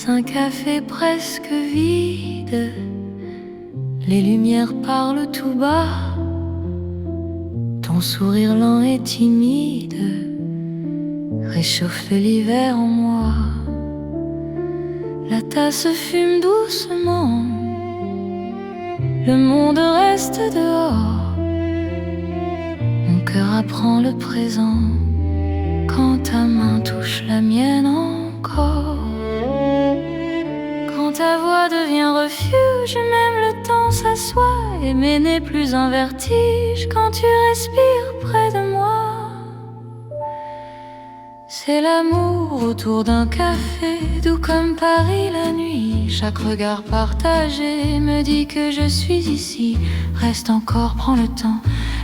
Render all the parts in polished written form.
un café presque vide. Les lumières parlent tout bas. Ton sourire lent et timide réchauffe l'hiver en moi. La tasse fume doucement. Le monde reste dehors. Mon cœur apprend le présent quand ta main touche la mienne encore. Quand ta voix devient refuge, même le temps s'assoit. Aimer n'est plus un vertige quand tu respires près de moi. C'est l'amour autour d'un café, doux comme Paris la nuit. Chaque regard partagé me dit que je suis ici. Reste encore, prends le temps,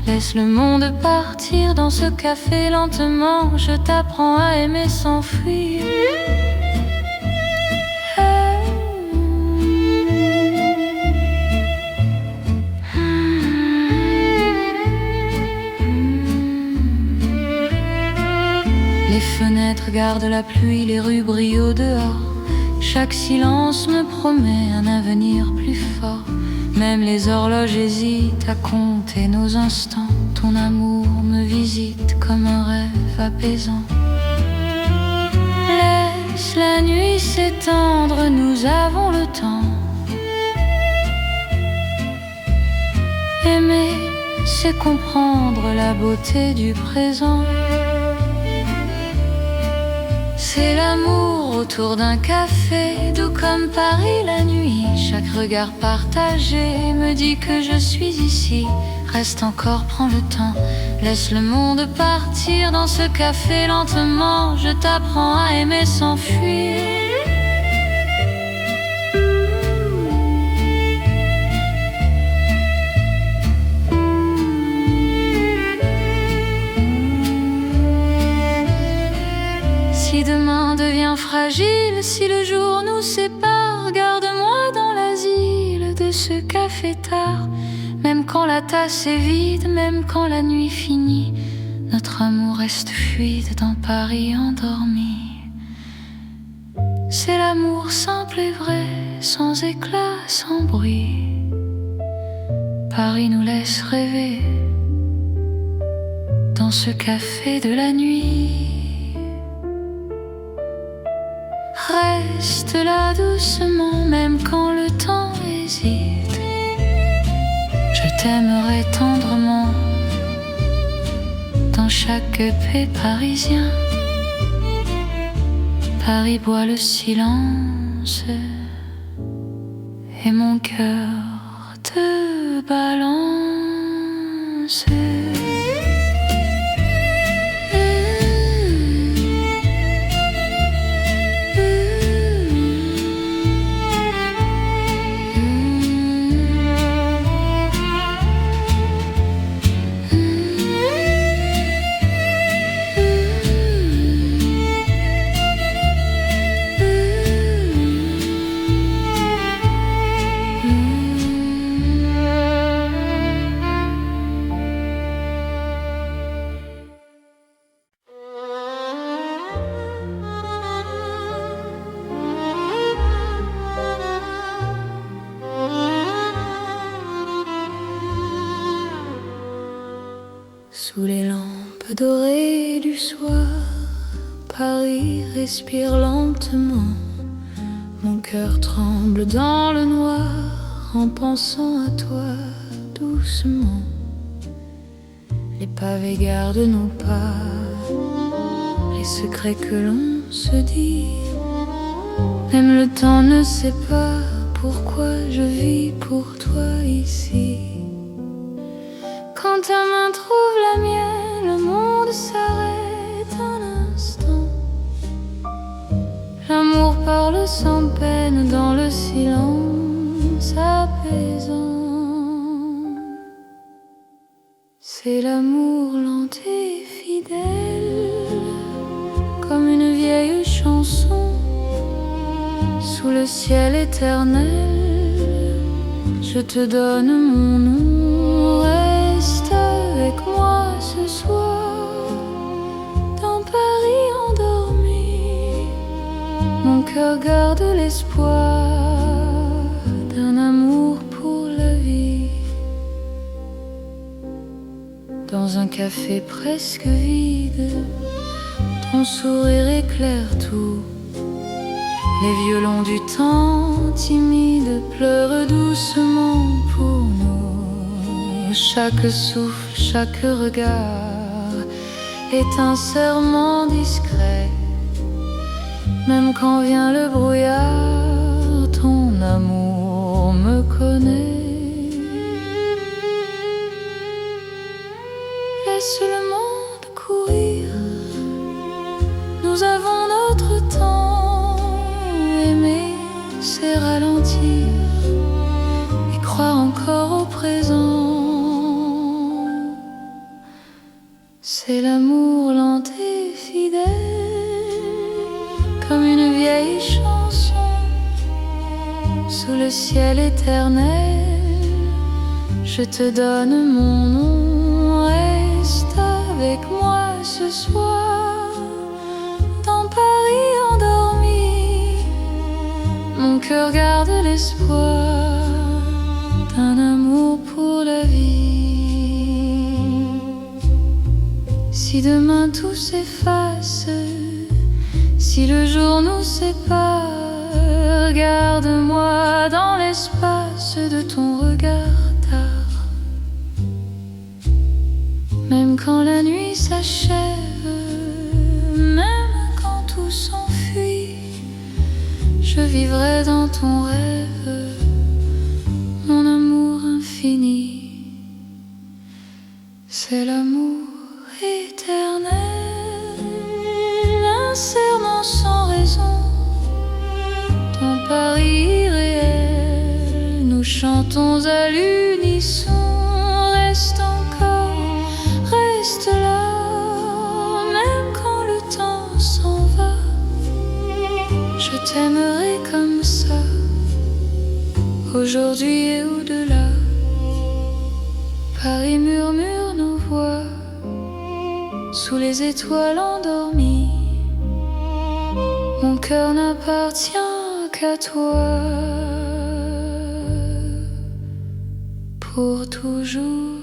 laisse le monde partir dans ce café lentement. Je t'apprends à aimer sans fuir. Les fenêtres gardent la pluie, les rues brillent au dehors. Chaque silence me promet un avenir plus fort. Même les horloges hésitent à compter nos instants. Ton amour me visite comme un rêve apaisant. Laisse la nuit s'étendre, nous avons le temps. Aimer, c'est comprendre la beauté du présent. C'est l'amour autour d'un café, doux comme Paris la nuit. Chaque regard partagé me dit que je suis ici. Reste encore, prends le temps, laisse le monde partir dans ce café lentement. Je t'apprends à aimer sans fuir. Si demain devient fragile, si le jour nous sépare, garde-moi dans l'asile de ce café tard. Même quand la tasse est vide, même quand la nuit finit, notre amour reste fluide dans Paris endormi. C'est l'amour simple et vrai, sans éclat, sans bruit. Paris nous laisse rêver dans ce café de la nuit. Reste là doucement, même quand le temps hésite. Je t'aimerai tendrement dans chaque paix parisien. Paris boit le silence et mon cœur te balance. Sous les lampes dorées du soir, Paris respire lentement. Mon cœur tremble dans le noir en pensant à toi doucement. Les pavés gardent nos pas, les secrets que l'on se dit. Même le temps ne sait pas pourquoi je vis pour toi ici. Quand ta main trouve la mienne, le monde s'arrête un instant. L'amour parle sans peine dans le silence apaisant. C'est l'amour lent et fidèle, comme une vieille chanson. Sous le ciel éternel, je te donne mon nom. Reste avec moi ce soir, dans Paris endormi. Mon cœur cœur garde l'espoir d'un amour pour la vie. Dans un café presque vide, ton sourire éclaire tout. Les violons du temps timide pleurent doucement pour nous. Chaque souffle, chaque regard est un serment discret. Même quand vient le brouillard, ton amour me connaît. Laisse le monde courir, nous avons notre temps. Aimer, c'est ralentir et croire encore au présent. C'est l'amour lent et fidèle, comme une vieille chanson sous le ciel éternel. Je te donne mon nom, reste avec moi ce soir dans Paris endormi. Mon cœur garde l'espoir d'un amour pour la vie. Si demain tout s'efface, si le jour nous sépare, garde-moi dans l'espace de ton regard tard. Même quand la nuit s'achève, même quand tout s'enfuit, je vivrai dans ton rêve, mon amour infini. C'est l'amour éternel, un serment sans raison, ton Paris irréel. Nous chantons à l'unisson. Reste encore, reste là, même quand le temps s'en va. Je t'aimerai comme ça, aujourd'hui et au-delà. Paris murmure nos voix sous les étoiles endormies. Mon cœur n'appartient qu'à toi, pour toujours,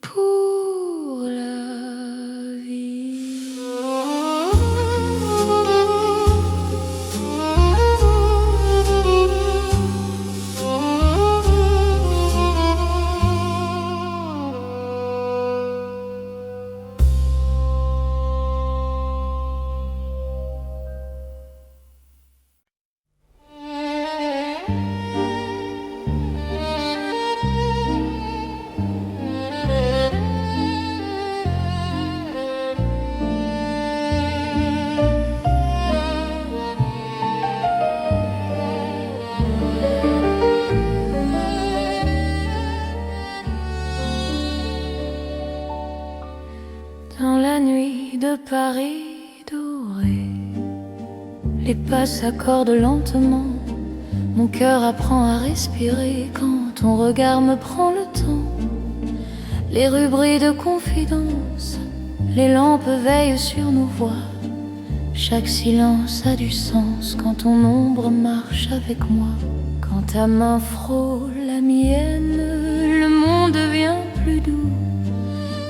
pour la vie. Dans la nuit de Paris doré, les pas s'accordent lentement. Mon cœur apprend à respirer quand ton regard me prend le temps. Les rues brillent de confidence, les lampes veillent sur nos voix. Chaque silence a du sens quand ton ombre marche avec moi. Quand ta main frôle la mienne, le monde devient plus doux.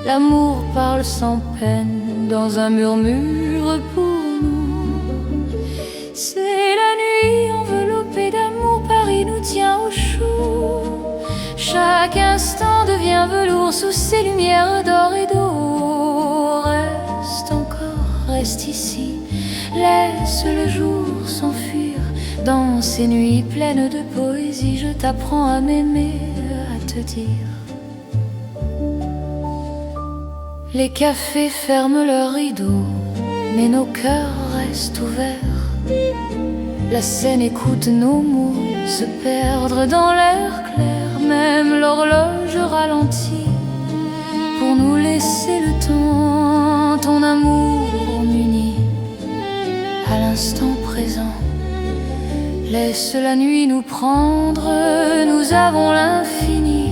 L'amour parle sans peine dans un murmure pour nous. C'est la nuit enveloppée d'amour, Paris nous tient au chaud. Chaque instant devient velours sous ces lumières d'or et d'eau. Reste encore, reste ici, laisse le jour s'enfuir. Dans ces nuits pleines de poésie, je t'apprends à m'aimer, à te dire. Les cafés ferment leurs rideaux, mais nos cœurs restent ouverts. La scène écoute nos mots se perdre dans l'air clair. Même l'horloge ralentit pour nous laisser le temps. Ton amour m'unit à l'instant présent. Laisse la nuit nous prendre, nous avons l'infini.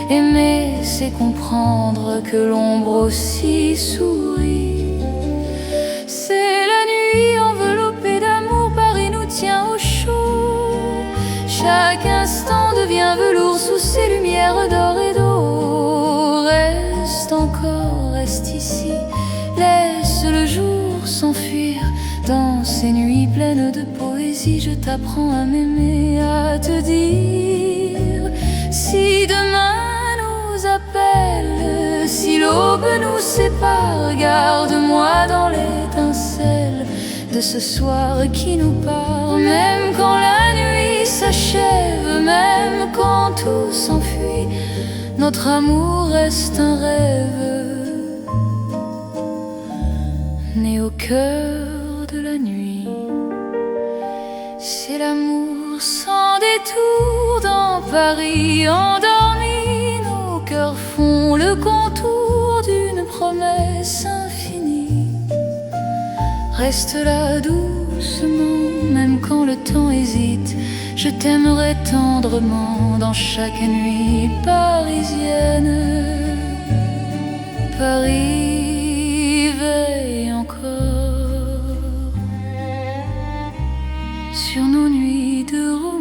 Aimer, c'est comprendre que l'ombre aussi sourit. C'est la nuit enveloppée d'amour. sous ces lumières d'or et d'eau. Reste encore, reste ici, laisse le jour s'enfuir dans ces nuits pleines de poésie. Je t'apprends à m'aimer, à te dire si demain nous appelle, si l'aube nous sépare, garde-moi dans l'étincelle de ce soir qui nous part. Même quand la nuit s'achève, même quand tout s'enfuit, notre amour reste un rêve né au cœur de la nuit. C'est l'amour sans détour dans Paris endormi. Nos cœurs font le contour d'une promesse infinie. Reste là doucement, même quand le temps hésite. Je t'aimerai tendrement dans chaque nuit parisienne. Paris veille encore sur nos nuits de romance.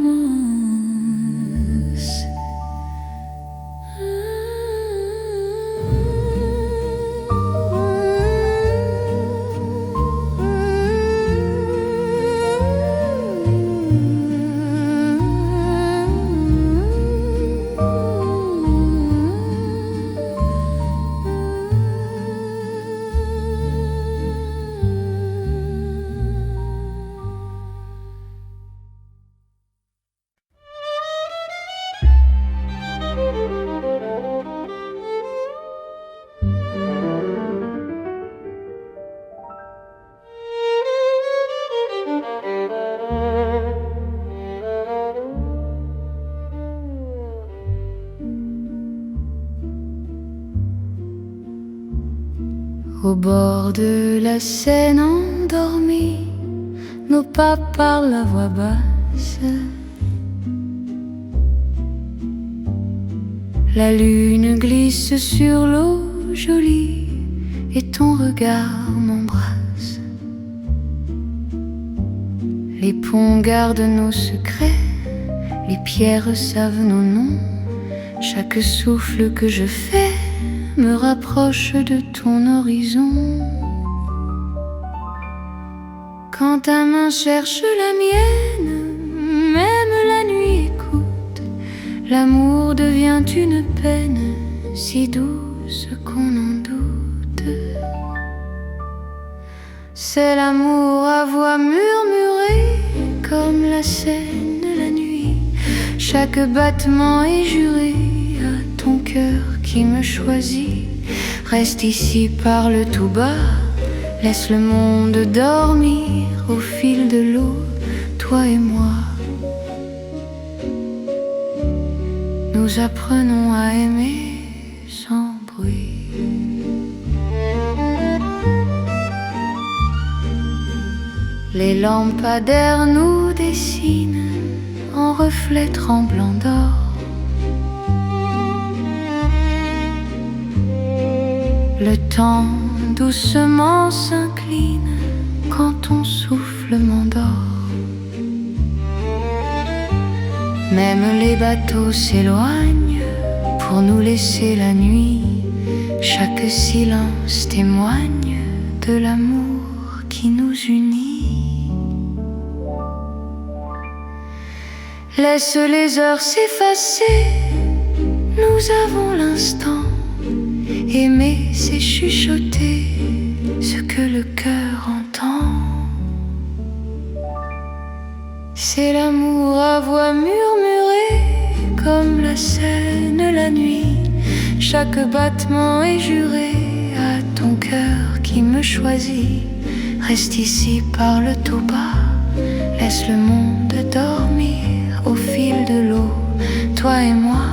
Au bord de la Seine endormie, nos pas parlent à voix basse. La lune glisse sur l'eau jolie et ton regard m'embrasse. Les ponts gardent nos secrets, les pierres savent nos noms. Chaque souffle que je fais me rapproche de ton horizon. Quand ta main cherche la mienne, même la nuit écoute. L'amour devient une peine si douce qu'on en doute. C'est l'amour à voix murmurée comme la Seine la nuit. Chaque battement est juré à ton cœur qui me choisit. Reste ici, parle tout bas, laisse le monde dormir au fil de l'eau, toi et moi. Nous apprenons à aimer sans bruit. Les lampadaires nous dessinent en reflets tremblants d'or. Le temps doucement s'incline quand ton souffle m'endort. Même les bateaux s'éloignent pour nous laisser la nuit. Chaque silence témoigne de l'amour qui nous unit. Laisse les heures s'effacer, nous avons l'instant. Aimer, c'est chuchoter ce que le cœur entend. C'est l'amour à voix murmurée comme la Seine la nuit. Chaque battement est juré à ton cœur qui me choisit. Reste ici, parle tout bas, laisse le monde dormir au fil de l'eau, toi et moi.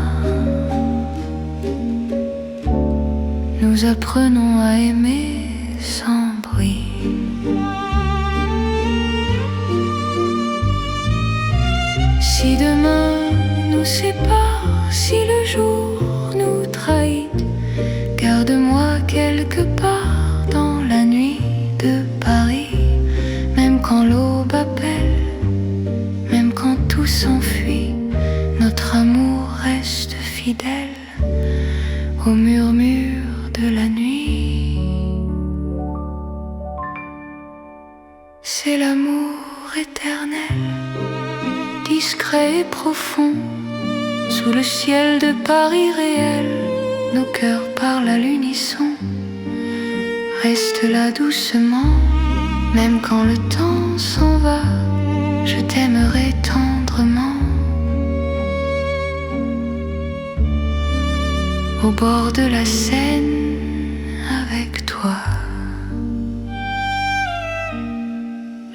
Nous apprenons à aimer sans bruit. Si demain nous sépare, si le jour nous trahit, garde-moi quelque part dans la nuit de Paris. Même quand l'aube appelle, même quand tout s'enfuit, notre amour reste C'est l'amour éternel, discret et profond. Sous le ciel de Paris réel, nos cœurs parlent à l'unisson. Reste là doucement, même quand le temps s'en va, je t'aimerai tendrement. Au bord de la Seine, avec toi.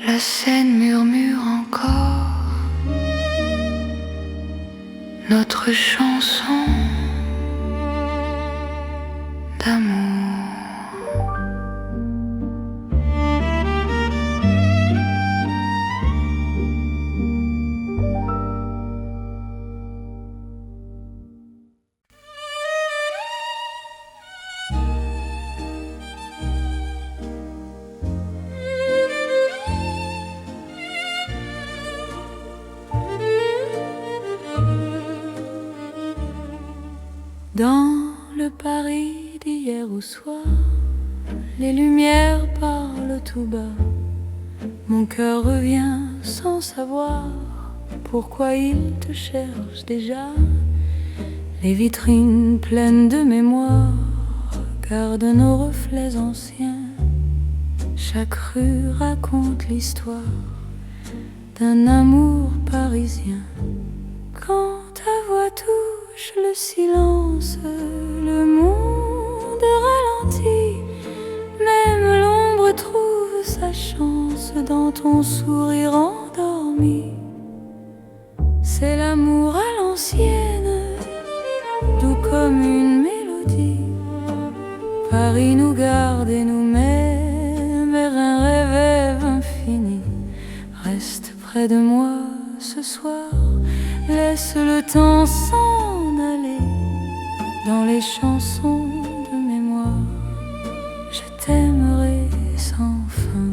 La Seine murmure encore notre chanson d'amour. Dans le Paris d'hier au soir, les lumières parlent tout bas. Mon cœur revient sans savoir pourquoi il te cherche déjà. Les vitrines pleines de mémoire gardent nos reflets anciens. Chaque rue raconte l'histoire d'un amour parisien. Quand ta voix touche le silence, le monde ralentit. Même l'ombre trouve sa chance dans ton sourire endormi. C'est l'amour à l'ancienne, doux comme une mélodie. Paris nous garde et nous met vers un rêve infini. Reste près de moi ce soir, laisse le temps s'en aller. Dans les chansons de mémoire, je t'aimerai sans fin.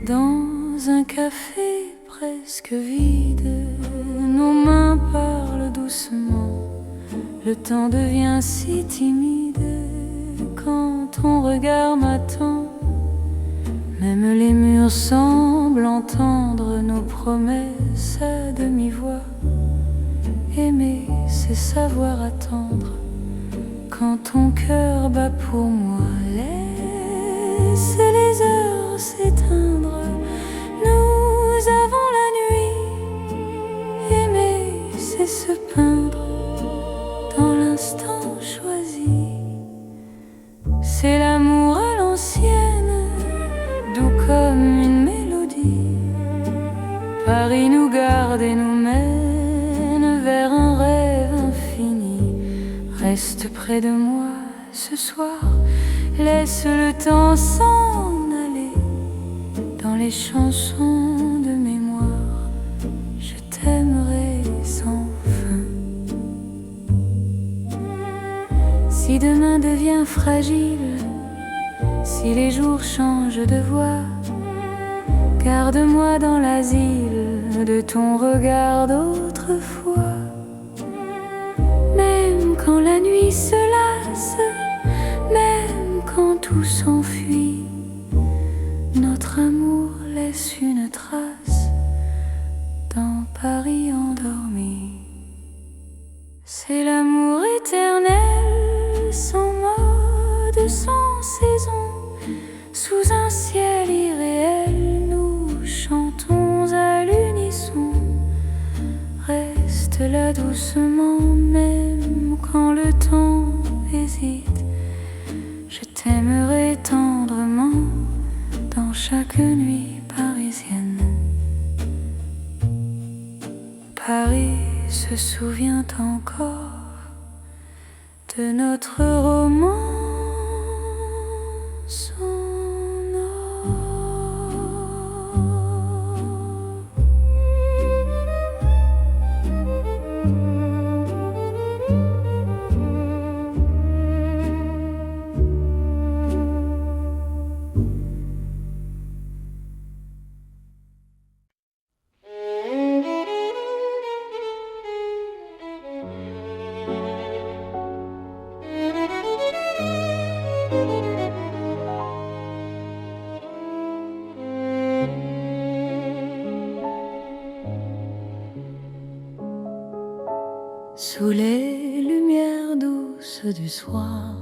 Dans un café presque vide, nos mains parlent doucement. Le temps devient si timide quand ton regard m'attend. Même les murs semblent entendre nos promesses à demi-voix. Aimer, c'est savoir attendre quand ton cœur bat pour moi. Laisse les heures s'éteindre, nous avons la nuit. Aimer, c'est se peindre dans l'instant choisi. C'est l'amour à l'ancienne, doux comme une mélodie. Paris nous garde et nous mène vers un rêve infini. Reste près de moi ce soir, laisse le temps s'en aller. Dans les chansons de mémoire, je t'aimerai sans fin. Si demain devient fragile, si les jours changent de voix, garde-moi dans l'asile de ton regard d'autrefois. Même quand la nuit se lasse, même quand tout s'enfuit, notre amour laisse une trace dans Paris endormi. C'est l'amour éternel, sans mode, sans saison. Sous un ciel irréel, nous chantons à l'unisson. Reste là doucement, même quand le temps hésite. Je t'aimerai tendrement dans chaque nuit parisienne. Paris se souvient encore de notre romance. soir.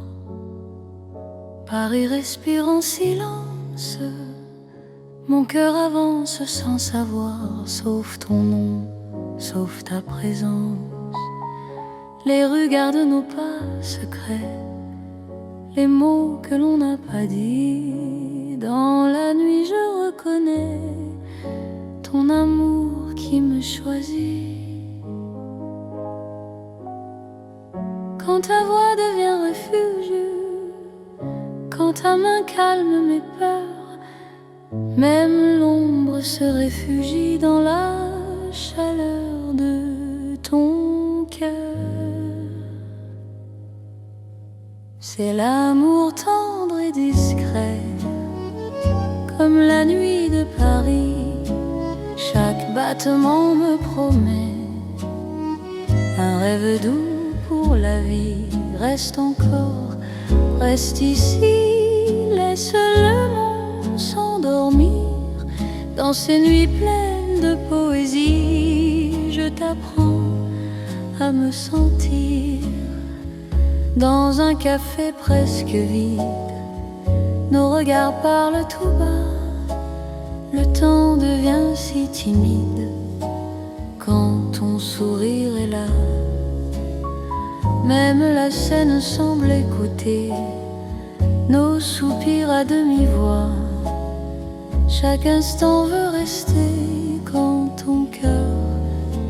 Paris respire en silence, mon cœur avance sans savoir, sauf ton nom, sauf ta présence. Les rues gardent nos pas secrets, les mots que l'on n'a pas dit. Dans la nuit je reconnais ton amour qui me choisit. Quand ta voix devient refuge, quand ta main calme mes peurs, même l'ombre se réfugie dans la chaleur de ton cœur. C'est l'amour tendre et discret, comme la nuit de Paris. Chaque battement me promet un rêve doux pour la vie. Reste encore, reste ici, laisse le monde s'endormir. Dans ces nuits pleines de poésie, je t'apprends à me sentir. Dans un café presque vide, nos regards parlent tout bas. Le temps devient si timide quand ton sourire est là. Même la scène semble écouter nos soupirs à demi-voix. Chaque instant veut rester quand ton cœur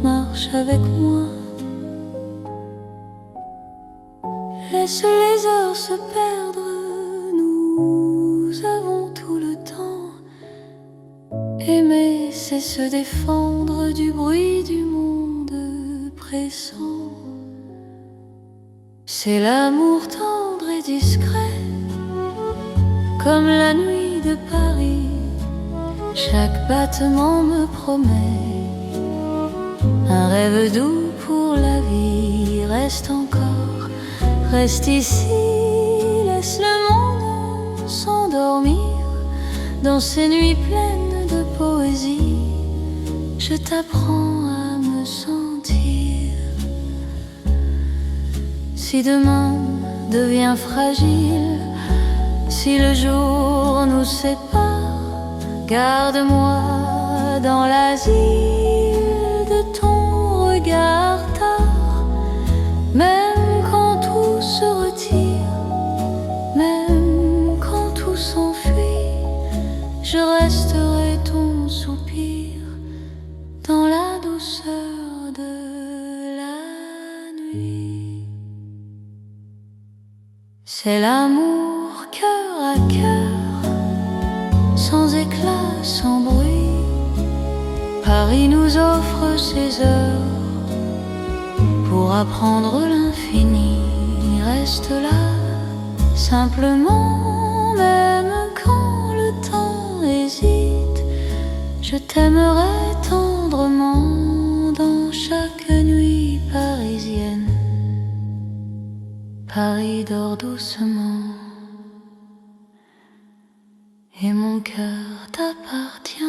marche avec moi. Laisse les heures se perdre, nous avons tout le temps. Aimer, c'est se défendre du bruit du monde pressant. C'est l'amour tendre et discret, comme la nuit de Paris. Chaque battement me promet un rêve doux pour la vie. Reste encore, reste ici, laisse le monde s'endormir. Dans ces nuits pleines de poésie, je t'apprends à me sentir. Si demain devient fragile, si le jour nous sépare, garde-moi dans l'asile de ton regard tard. Même quand tout se retire, même quand tout s'enfuit, je resterai ton soupir dans la douceur de la nuit. C'est l'amour cœur à cœur, sans éclat, sans bruit. Paris nous offre ses heures pour apprendre l'infini. Reste là, simplement, même quand le temps hésite. Je t'aimerai tendrement dans chaque nuit parisienne. Paris dort doucement et mon cœur t'appartient.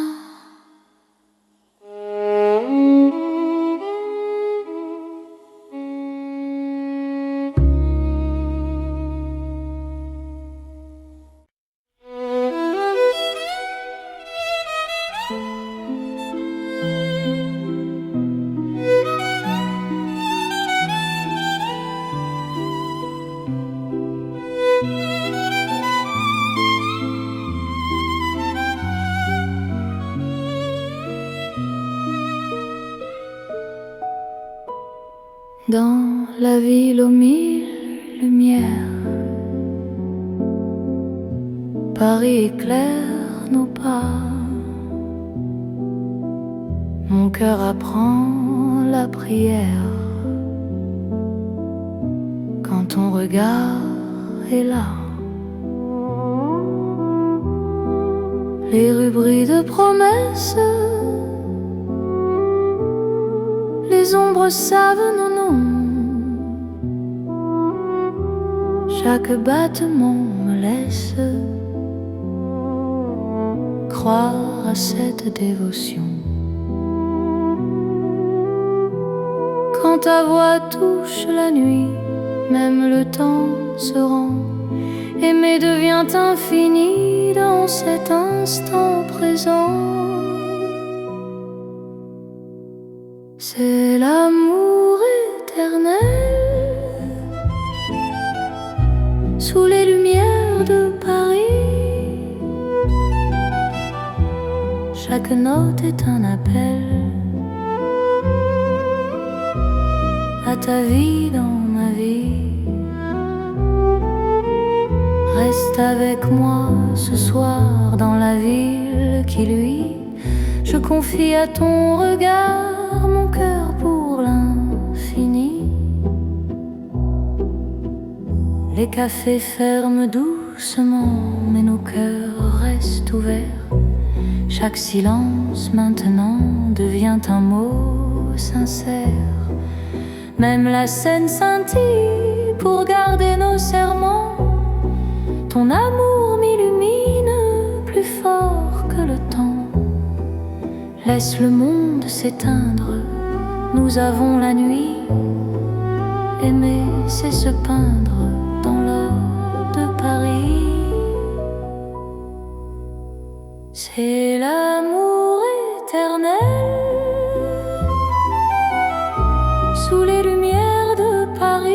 Dans la ville aux mille lumières, Paris éclaire nos pas. Mon cœur apprend la prière quand ton regard est là. Les rues brillent de promesses, les ombres savent nos noms. Chaque battement me laisse croire à cette dévotion. Quand ta voix touche la nuit, même le temps se rend. Aimer devient infini dans cet instant présent. C'est l'amour éternel sous les lumières de Paris. Chaque note est un appel à ta vie dans ma vie. Reste avec moi ce soir dans la ville qui luit. Je confie à ton regard mon cœur pour l'infini. Les cafés ferment doucement, mais nos cœurs restent ouverts. Chaque silence maintenant devient un mot sincère. Même la scène scintille pour garder nos serments. Ton amour m'illumine plus fort que le temps. Laisse le monde s'éteindre, nous avons la nuit. Aimer, c'est se peindre dans l'or de Paris. C'est l'amour éternel sous les lumières de Paris.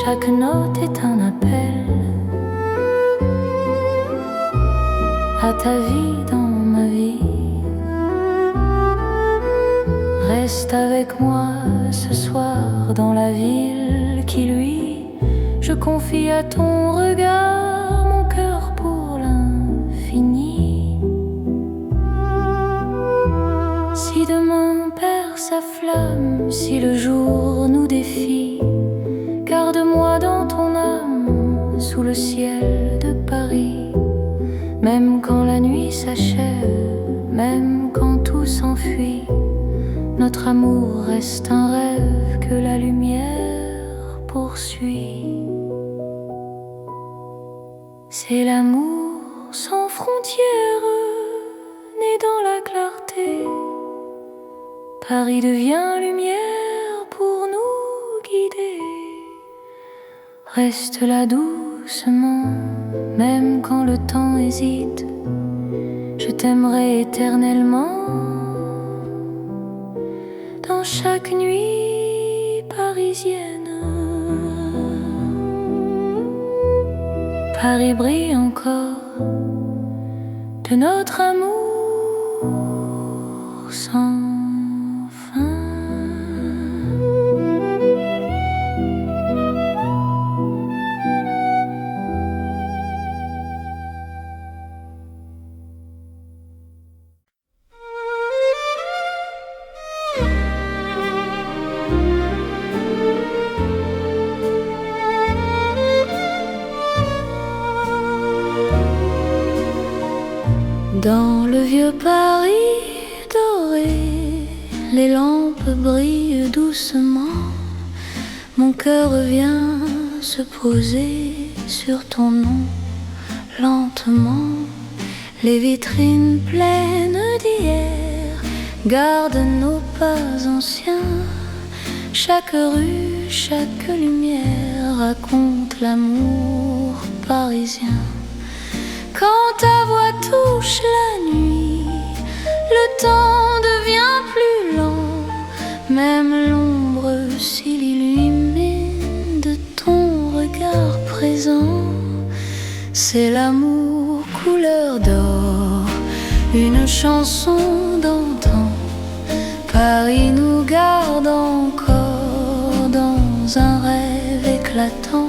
Chaque note est un appel à ta vie dans ma vie. Reste avec moi ce soir dans la ville qui luit. Je confie à ton regard mon cœur pour l'infini. Si demain perd sa flamme, si le jour nous défie, garde-moi dans ton âme sous le ciel de Paris. Même quand la nuit s'achève, même quand tout s'enfuit, notre amour reste un rêve que la lumière poursuit. C'est l'amour sans frontières, né dans la clarté. Paris devient lumière pour nous guider. Reste là doucement, même quand le temps hésite. Je t'aimerai éternellement. Dans chaque nuit parisienne, Paris brille encore de notre amour sans fin. Dans le vieux Paris doré, les lampes brillent doucement. Mon cœur vient se poser sur ton nom lentement. Les vitrines pleines d'hier gardent nos pas anciens. Chaque rue, chaque lumière raconte l'amour parisien. Quand ta voix touche la nuit, le temps devient plus lent. Même l'ombre s'illumine de ton regard présent. C'est l'amour couleur d'or, une chanson d'antan. Paris nous garde encore dans un rêve éclatant.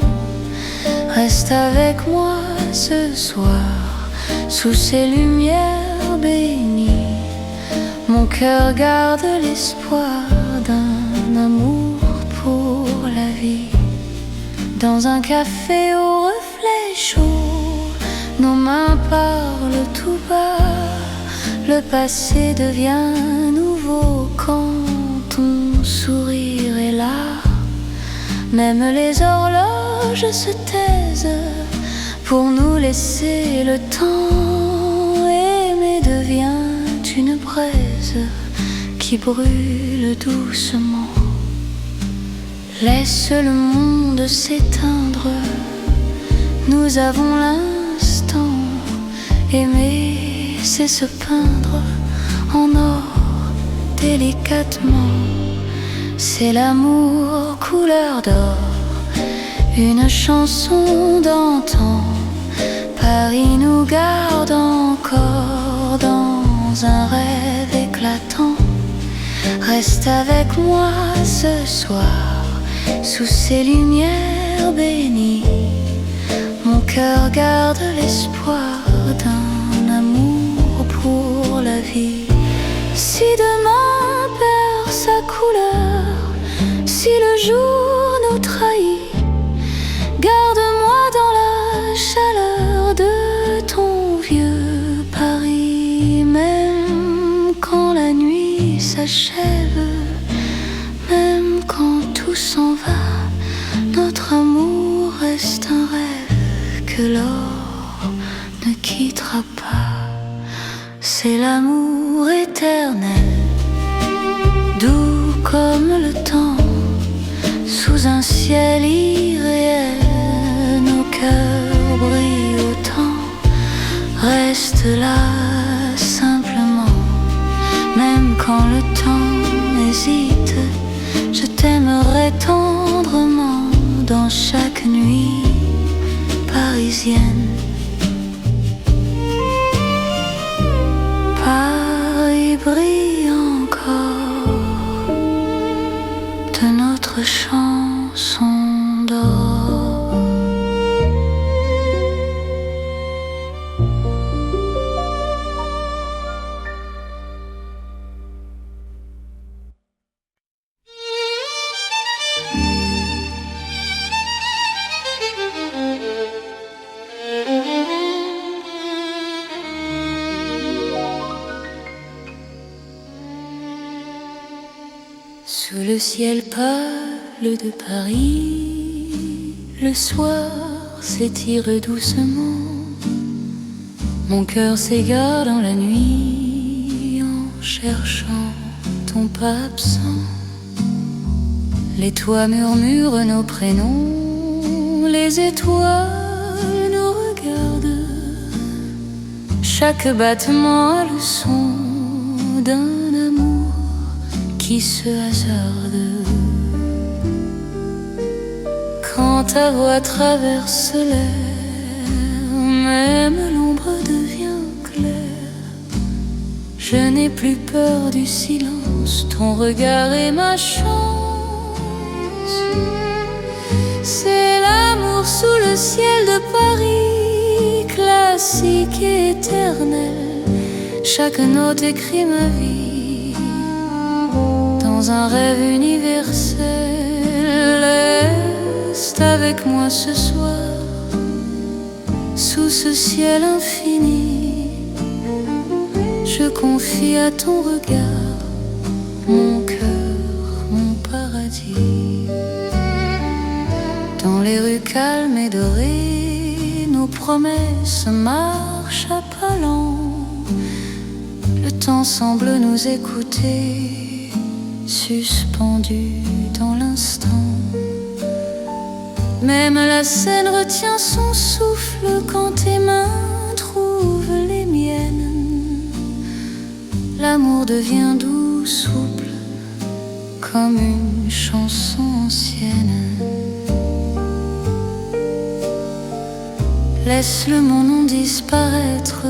Reste avec moi ce soir, sous ces lumières bénies. Mon cœur garde l'espoir d'un amour pour la vie. Dans un café au reflet chaud, nos mains parlent tout bas. Le passé devient nouveau quand ton sourire est là. Même les horloges se taisent pour nous laisser le temps. Aimer devient une braise qui brûle doucement Laisse le monde s'éteindre, nous avons l'instant. Aimer, c'est se peindre en or délicatement. C'est l'amour couleur d'or, une chanson d'antan. Paris nous garde encore dans un rêve éclatant. Reste avec moi ce soir, sous ces lumières bénies. Mon cœur garde l'espoir d'un amour pour la vie. Si demain perd sa couleur, si le jour nous trahit, garde-moi dans la chaleur de ton vieux Paris. Même quand la nuit s'achève, même quand tout s'en va, notre amour reste un rêve que l'or ne quittera pas. C'est l'amour éternel, doux comme le temps, sous un ciel irréel. Nos cœurs brillent autant, reste là simplement. Même quand le temps hésite, je t'aimerai tendrement dans chaque nuit parisienne. Paris brille encore de notre chanson d'or. Sous le ciel pâle de Paris, le soir s'étire doucement. Mon cœur s'égare dans la nuit en cherchant ton pas absent. Les toits murmurent nos prénoms, les étoiles nous regardent. Chaque battement a le son d'un amour qui se hasarde. Quand ta voix traverse l'air, même l'ombre devient claire. Je n'ai plus peur du silence, ton regard est ma chance. C'est l'amour sous le ciel de Paris, classique et éternel. Chaque note écrit ma vie dans un rêve universel. Reste avec moi ce soir, sous ce ciel infini. Je confie à ton regard mon cœur, mon paradis. Dans les rues calmes et dorées, nos promesses marchent à pas lents. Le temps semble nous écouter, suspendu dans l'instant. Même la scène retient son souffle quand tes mains trouvent les miennes. L'amour devient doux, souple, comme une chanson ancienne. Laisse-le mon nom disparaître,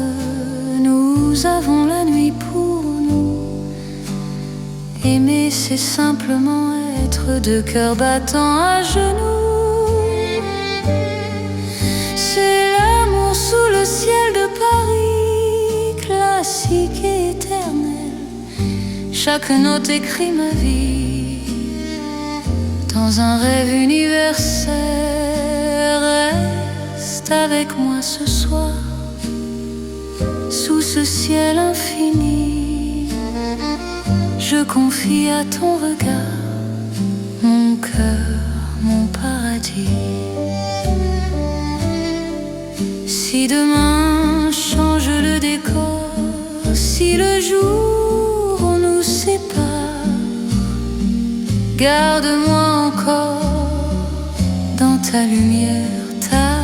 nous avons la nuit pour nous. Aimer, c'est simplement être deux cœurs battant à genoux. C'est l'amour sous le ciel de Paris, classique et éternel. Chaque note écrit ma vie dans un rêve universel. Reste avec moi ce soir, sous ce ciel infini. Je confie à ton regard mon cœur, mon paradis. Si demain change le décor, si le jour nous sépare, garde-moi encore ta lumière tard,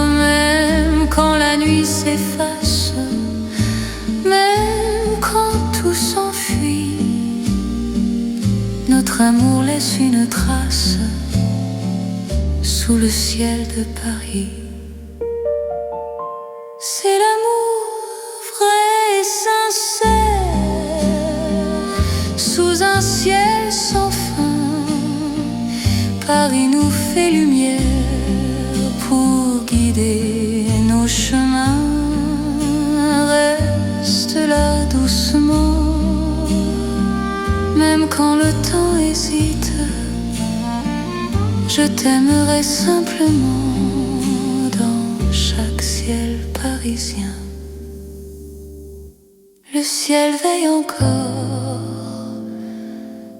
même quand la nuit s'efface, même quand tout s'enfuit, notre amour laisse une trace sous le ciel de Paris. C'est l'amour vrai et sincère sous un ciel sans fin. Paris nous fait lumière pour guider nos chemins. Reste là doucement, même quand le temps hésite. Je t'aimerai simplement dans chaque ciel parisien. Le ciel veille encore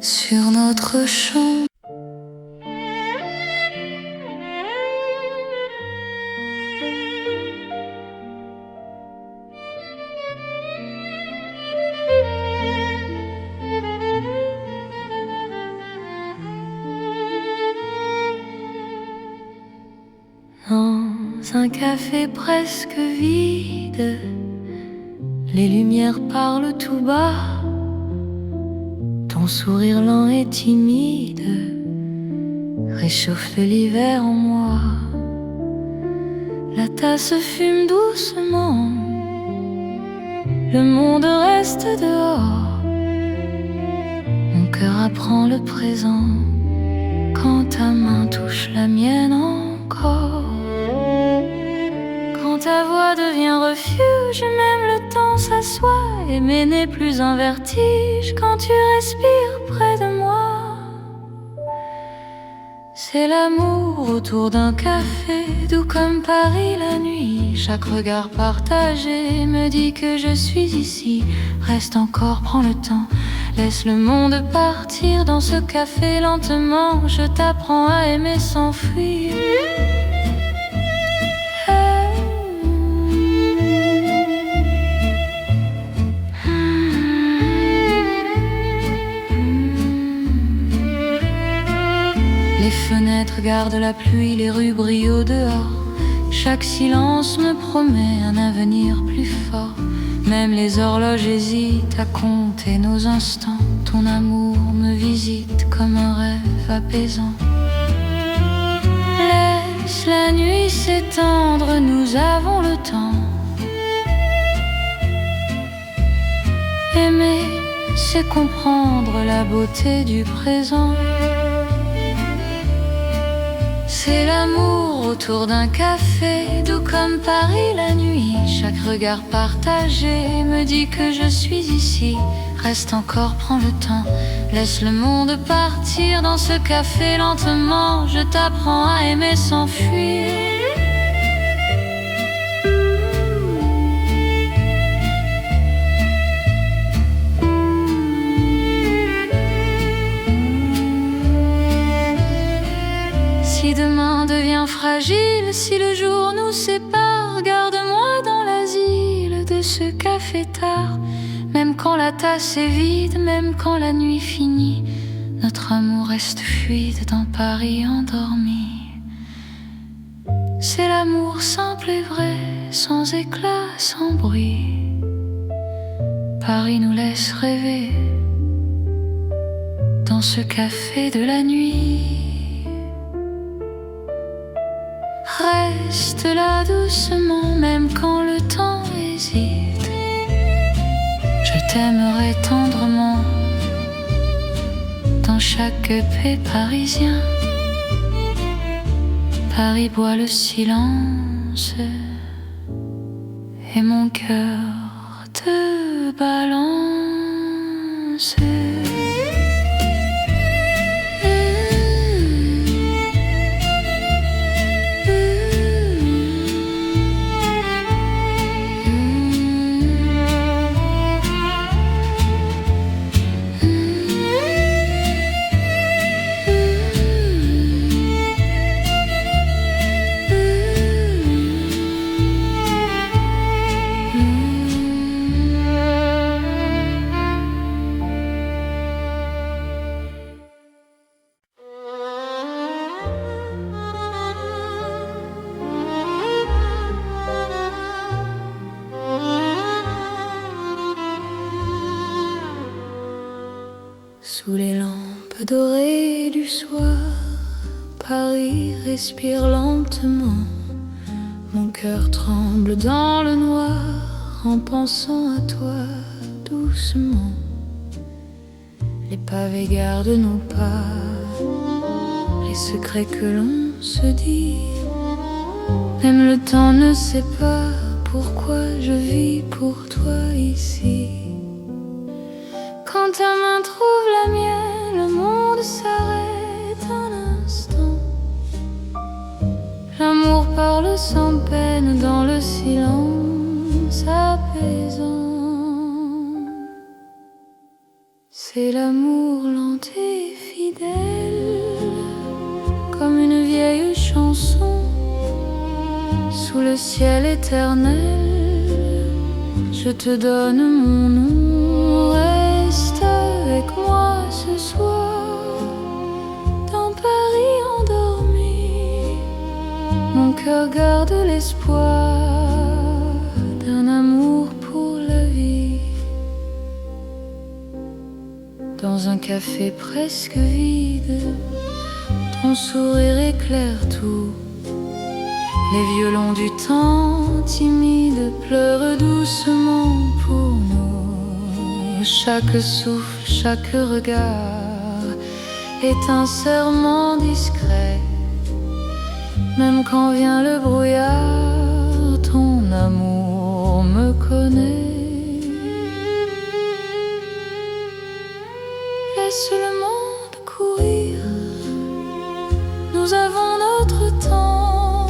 sur notre champ. Dans un café presque vide, les lumières parlent tout bas. Ton sourire lent et timide réchauffe l'hiver en moi. La tasse fume doucement, le monde reste dehors. Mon cœur apprend le présent quand ta main touche la mienne encore. Quand ta voix devient refuge, même le temps s'assoit. Aimer n'est plus un vertige quand tu respires près de moi. C'est l'amour autour d'un café, doux comme Paris la nuit. Chaque regard partagé me dit que je suis ici. Reste encore, prends le temps, laisse le monde partir dans ce café lentement. Je t'apprends à aimer sans fuir. Les fenêtres gardent la pluie, les rues brillent au dehors. Chaque silence me promet un avenir plus fort. Même les horloges hésitent à compter nos instants. Ton amour me visite comme un rêve apaisant. Laisse la nuit s'étendre, nous avons le temps. Aimer, c'est comprendre la beauté du présent. C'est l'amour autour d'un café, doux comme Paris la nuit. Chaque regard partagé me dit que je suis ici. Reste encore, prends le temps, laisse le monde partir dans ce café lentement. Je t'apprends à aimer sans fuir. Si demain devient fragile, si le jour nous sépare, garde-moi dans l'asile de ce café tard. Même quand la tasse est vide, même quand la nuit finit, notre amour reste fluide dans Paris endormi. C'est l'amour simple et vrai, sans éclat, sans bruit. Paris nous laisse rêver dans ce café de la nuit. Reste là doucement, même quand le temps hésite. Je t'aimerai tendrement dans chaque café parisien. Paris boit le silence et mon cœur te balance. Sous les lampes dorées du soir, Paris respire lentement. Mon cœur tremble dans le noir en pensant à toi doucement. Les pavés gardent nos pas, les secrets que l'on se dit. Même le temps ne sait pas pourquoi je vis pour toi ici. Quand ta main trouve la mienne, le monde s'arrête un instant. L'amour parle sans peine dans le silence apaisant. C'est l'amour lent et fidèle, comme une vieille chanson. Sous le ciel éternel, je te donne mon nom. Reste avec moi ce soir, dans Paris endormi. Mon cœur garde l'espoir d'un amour pour la vie. Dans un café presque vide, ton sourire éclaire tout. Les violons du temps timide pleurent doucement pour nous. Chaque souffle, chaque regard est un serment discret. Même quand vient le brouillard, ton amour me connaît. Laisse le monde courir, nous avons notre temps.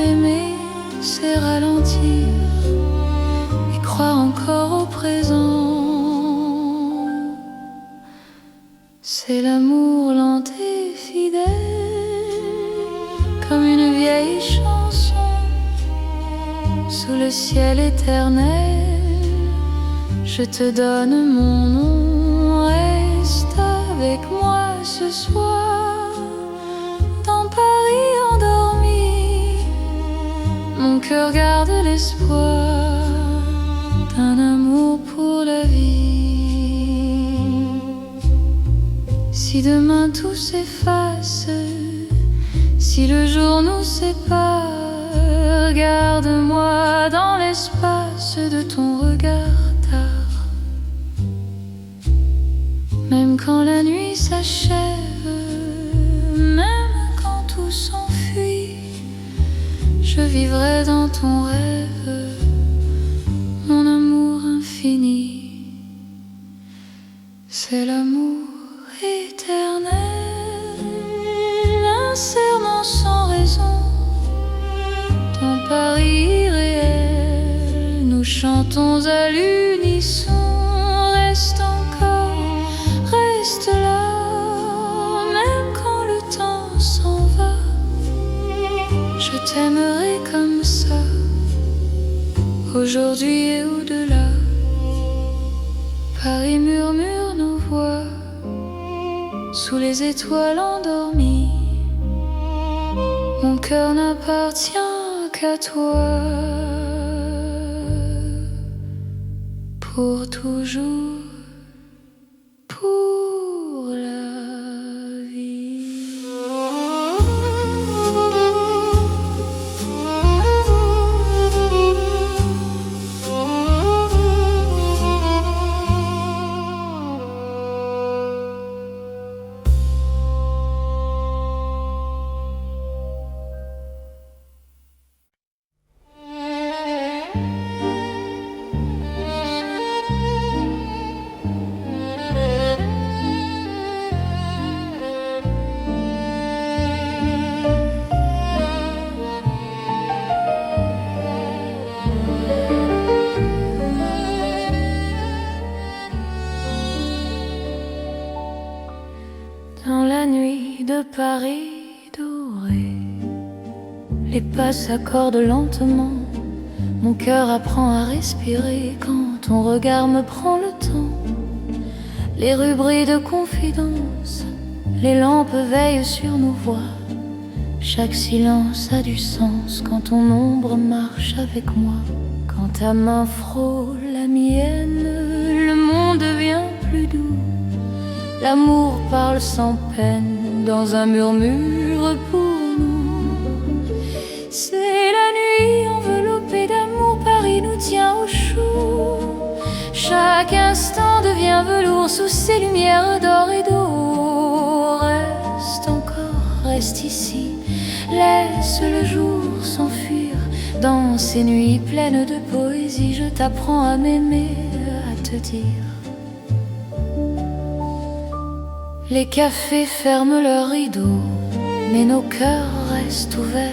Aimer, c'est ralentir et croire encore au présent. C'est l'amour lent et fidèle, comme une vieille chanson. Sous le ciel éternel, je te donne mon nom. Reste avec moi ce soir, dans Paris endormi. Mon cœur garde l'espoir d'un amour pour la vie. Si demain tout s'efface, si le jour nous sépare, garde-moi dans l'espace de ton regard tard. Même quand la nuit s'achève, même quand tout s'enfuit, je vivrai dans ton rêve, mon amour infini. C'est l'amour éternel, un serment sans raison. Dans Paris réel, nous chantons à l'unisson. Reste encore, reste là, même quand le temps s'en va. Je t'aimerai comme ça, aujourd'hui et au-delà. Paris murmure nos voix, sous les étoiles endormies. Mon cœur n'appartient qu'à toi, pour toujours, pour la vie. Dans la nuit de Paris doré, les pas s'accordent lentement. Mon cœur apprend à respirer quand ton regard me prend le temps. Les rues brillent de confidence, les lampes veillent sur nos voix. Chaque silence a du sens quand ton ombre marche avec moi. Quand ta main frôle la mienne, le monde devient plus doux. L'amour parle sans peine dans un murmure pour nous. C'est la nuit enveloppée d'amour, Paris nous tient au chaud. Chaque instant devient velours sous ces lumières d'or et d'eau. Reste encore, reste ici, laisse le jour s'enfuir. Dans ces nuits pleines de poésie, je t'apprends à m'aimer, à te dire. Les cafés ferment leurs rideaux, mais nos cœurs restent ouverts.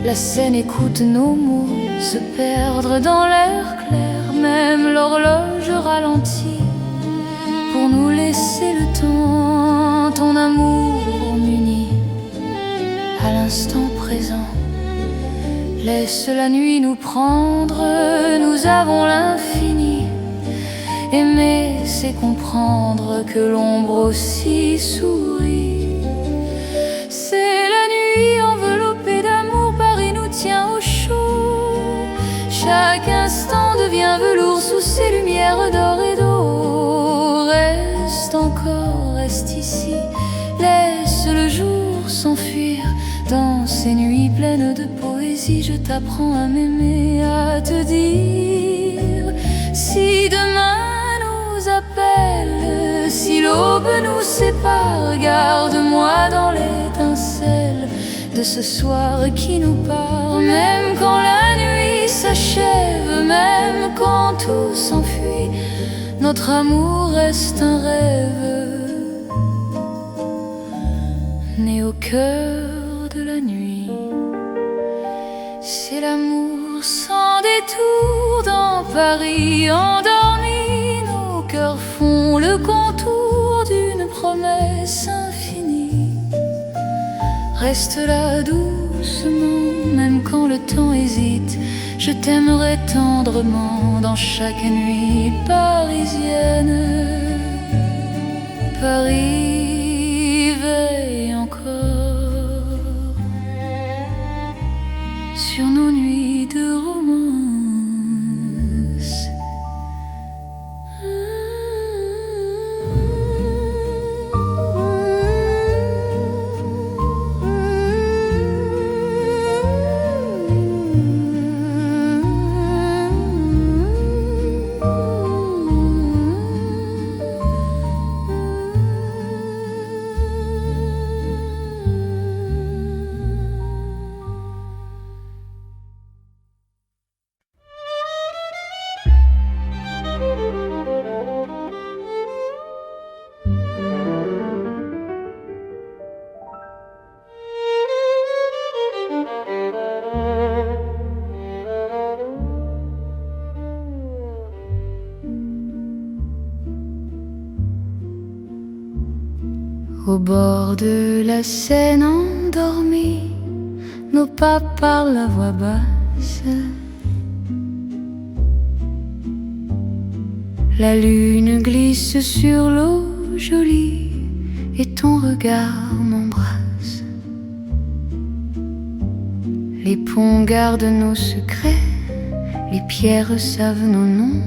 La scène écoute nos mots se perdre dans l'air clair. Même l'horloge ralentit pour nous laisser le temps. Ton amour m'unit à l'instant présent. Laisse la nuit nous prendre, nous avons l'infini. Aimer, c'est comprendre que l'ombre aussi sourit. C'est la nuit enveloppée d'amour, Paris nous tient au chaud. Chaque instant devient velours sous ces lumières d'or et d'eau. Reste encore, reste ici, laisse le jour s'enfuir. Dans ces nuits pleines de poésie, je t'apprends à m'aimer, à te dire. Si demain nous appelle, si l'aube nous sépare, garde-moi dans l'étincelle de ce soir qui nous part. Même quand la nuit s'achève, même quand tout s'enfuit, notre amour reste un rêve né au cœur de la nuit. C'est l'amour sans détour dans Paris endormi. Nos cœurs font le contour d'une promesse infinie. Reste là doucement, même quand le temps hésite. Je t'aimerai tendrement dans chaque nuit parisienne. Paris veille encore sur nos nuits de romance. Au bord de la Seine endormie, nos pas parlent à voix basse. La lune glisse sur l'eau jolie et ton regard m'embrasse. Les ponts gardent nos secrets, les pierres savent nos noms.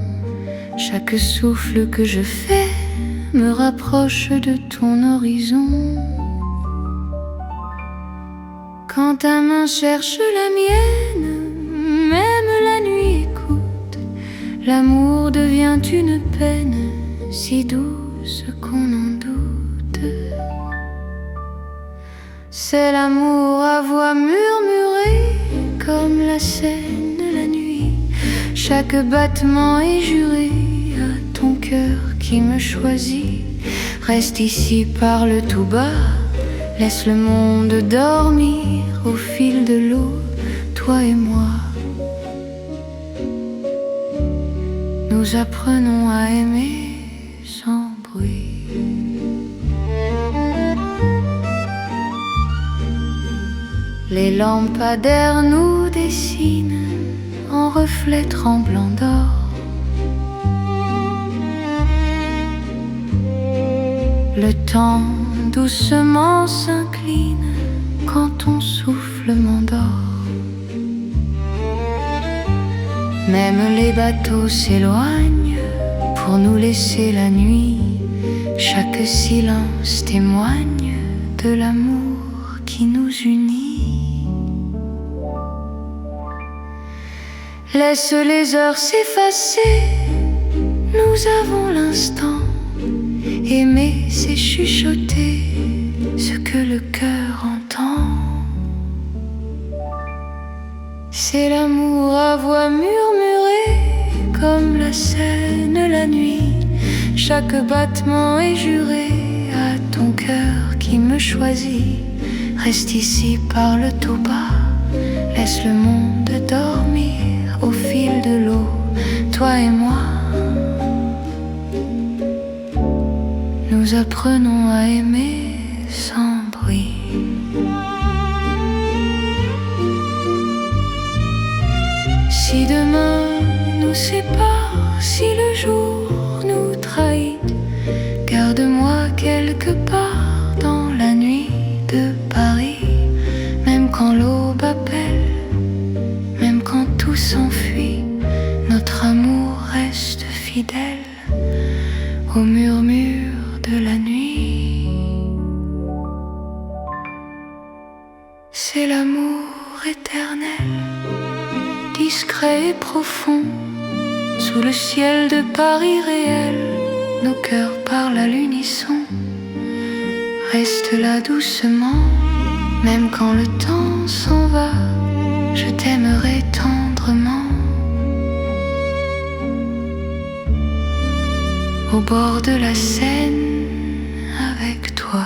Chaque souffle que je fais me rapproche de ton horizon. Quand ta main cherche la mienne, même la nuit écoute. L'amour devient une peine si douce qu'on en doute. C'est l'amour à voix murmurée comme la Seine la nuit. Chaque battement est juré à ton cœur qui me choisit. Reste ici, parle tout bas, laisse le monde dormir au fil de l'eau, toi et moi. Nous apprenons à aimer sans bruit. Les lampadaires nous dessinent en reflets tremblants d'or. Le temps doucement s'incline quand ton souffle m'endort. Même les bateaux s'éloignent pour nous laisser la nuit. Chaque silence témoigne de l'amour qui nous unit. Laisse les heures s'effacer, nous avons l'instant. Aimer, c'est chuchoter ce que le cœur entend. C'est l'amour à voix murmurée, comme la Seine la nuit. Chaque battement est juré à ton cœur qui me choisit. Reste ici, parle tout bas, laisse le monde dormir au fil de l'eau, toi et moi. Nous apprenons à aimer sans bruit. Si demain nous sépare, si le jour nous trahit, garde-moi quelque part dans la nuit de Paris. Même quand l'aube appelle, même quand tout s'enfuit, notre amour reste fidèle au murmure de la nuit. C'est l'amour éternel, discret et profond. Sous le ciel de Paris réel, nos cœurs parlent à l'unisson. Reste là doucement, même quand le temps s'en va, je t'aimerai tendrement. Au bord de la Seine, avec toi.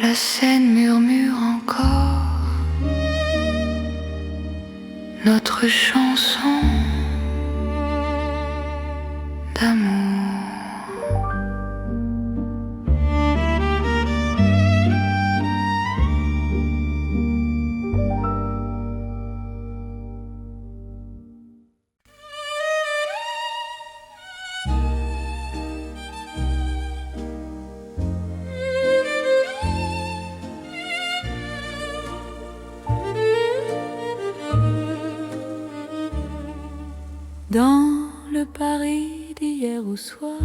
La Seine murmure encore notre chanson d'amour. Dans le Paris d'hier au soir,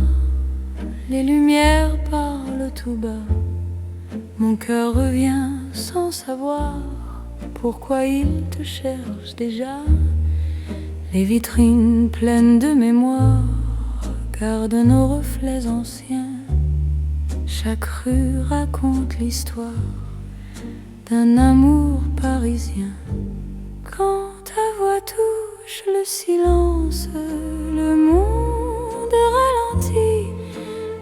les lumières parlent tout bas. Mon cœur revient sans savoir pourquoi il te cherche déjà. Les vitrines pleines de mémoire gardent nos reflets anciens. Chaque rue raconte l'histoire d'un amour parisien. Quand ta voix touche le silence, le monde ralentit.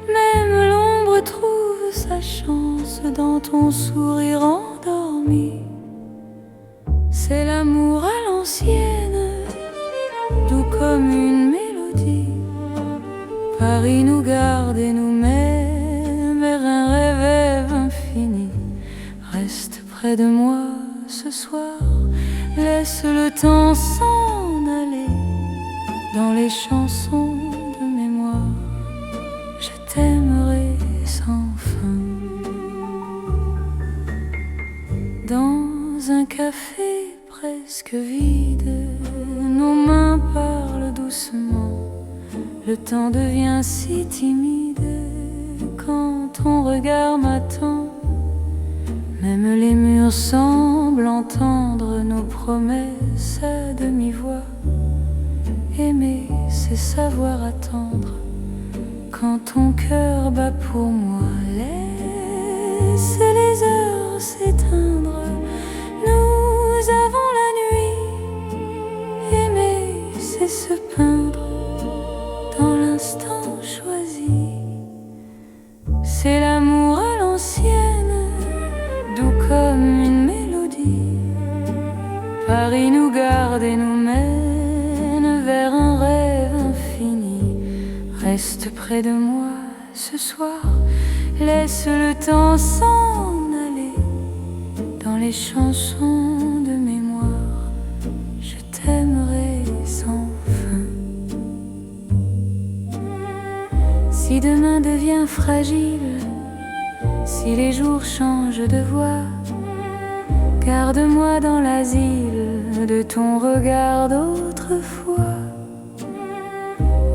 Même l'ombre trouve sa chance dans ton sourire endormi. C'est l'amour à l'ancienne, doux comme une mélodie. Paris nous garde et nous met vers un rêve infini. Reste près de moi ce soir, laisse le temps s'en aller. Dans les chansons de mémoire, je t'aimerai sans fin. Dans un café presque vide, nos mains parlent doucement. Le temps devient si timide quand ton regard m'attend. Même les murs semblent entendre nos promesses à demi-voix. Aimer, c'est savoir attendre quand ton cœur bat pour moi. Laisse les heures s'éteindre, nous avons la nuit. Aimer, c'est se peindre dans l'instant choisi. C'est l'amour à l'ancienne, doux comme une mélodie. Paris nous garde et nous mène vers un rêve infini. Reste près de moi ce soir, laisse le temps s'en aller. Dans les chansons de mémoire, je t'aimerai sans fin. Si demain devient fragile, si les jours changent de voix, garde-moi dans l'asile de ton regard d'autrefois.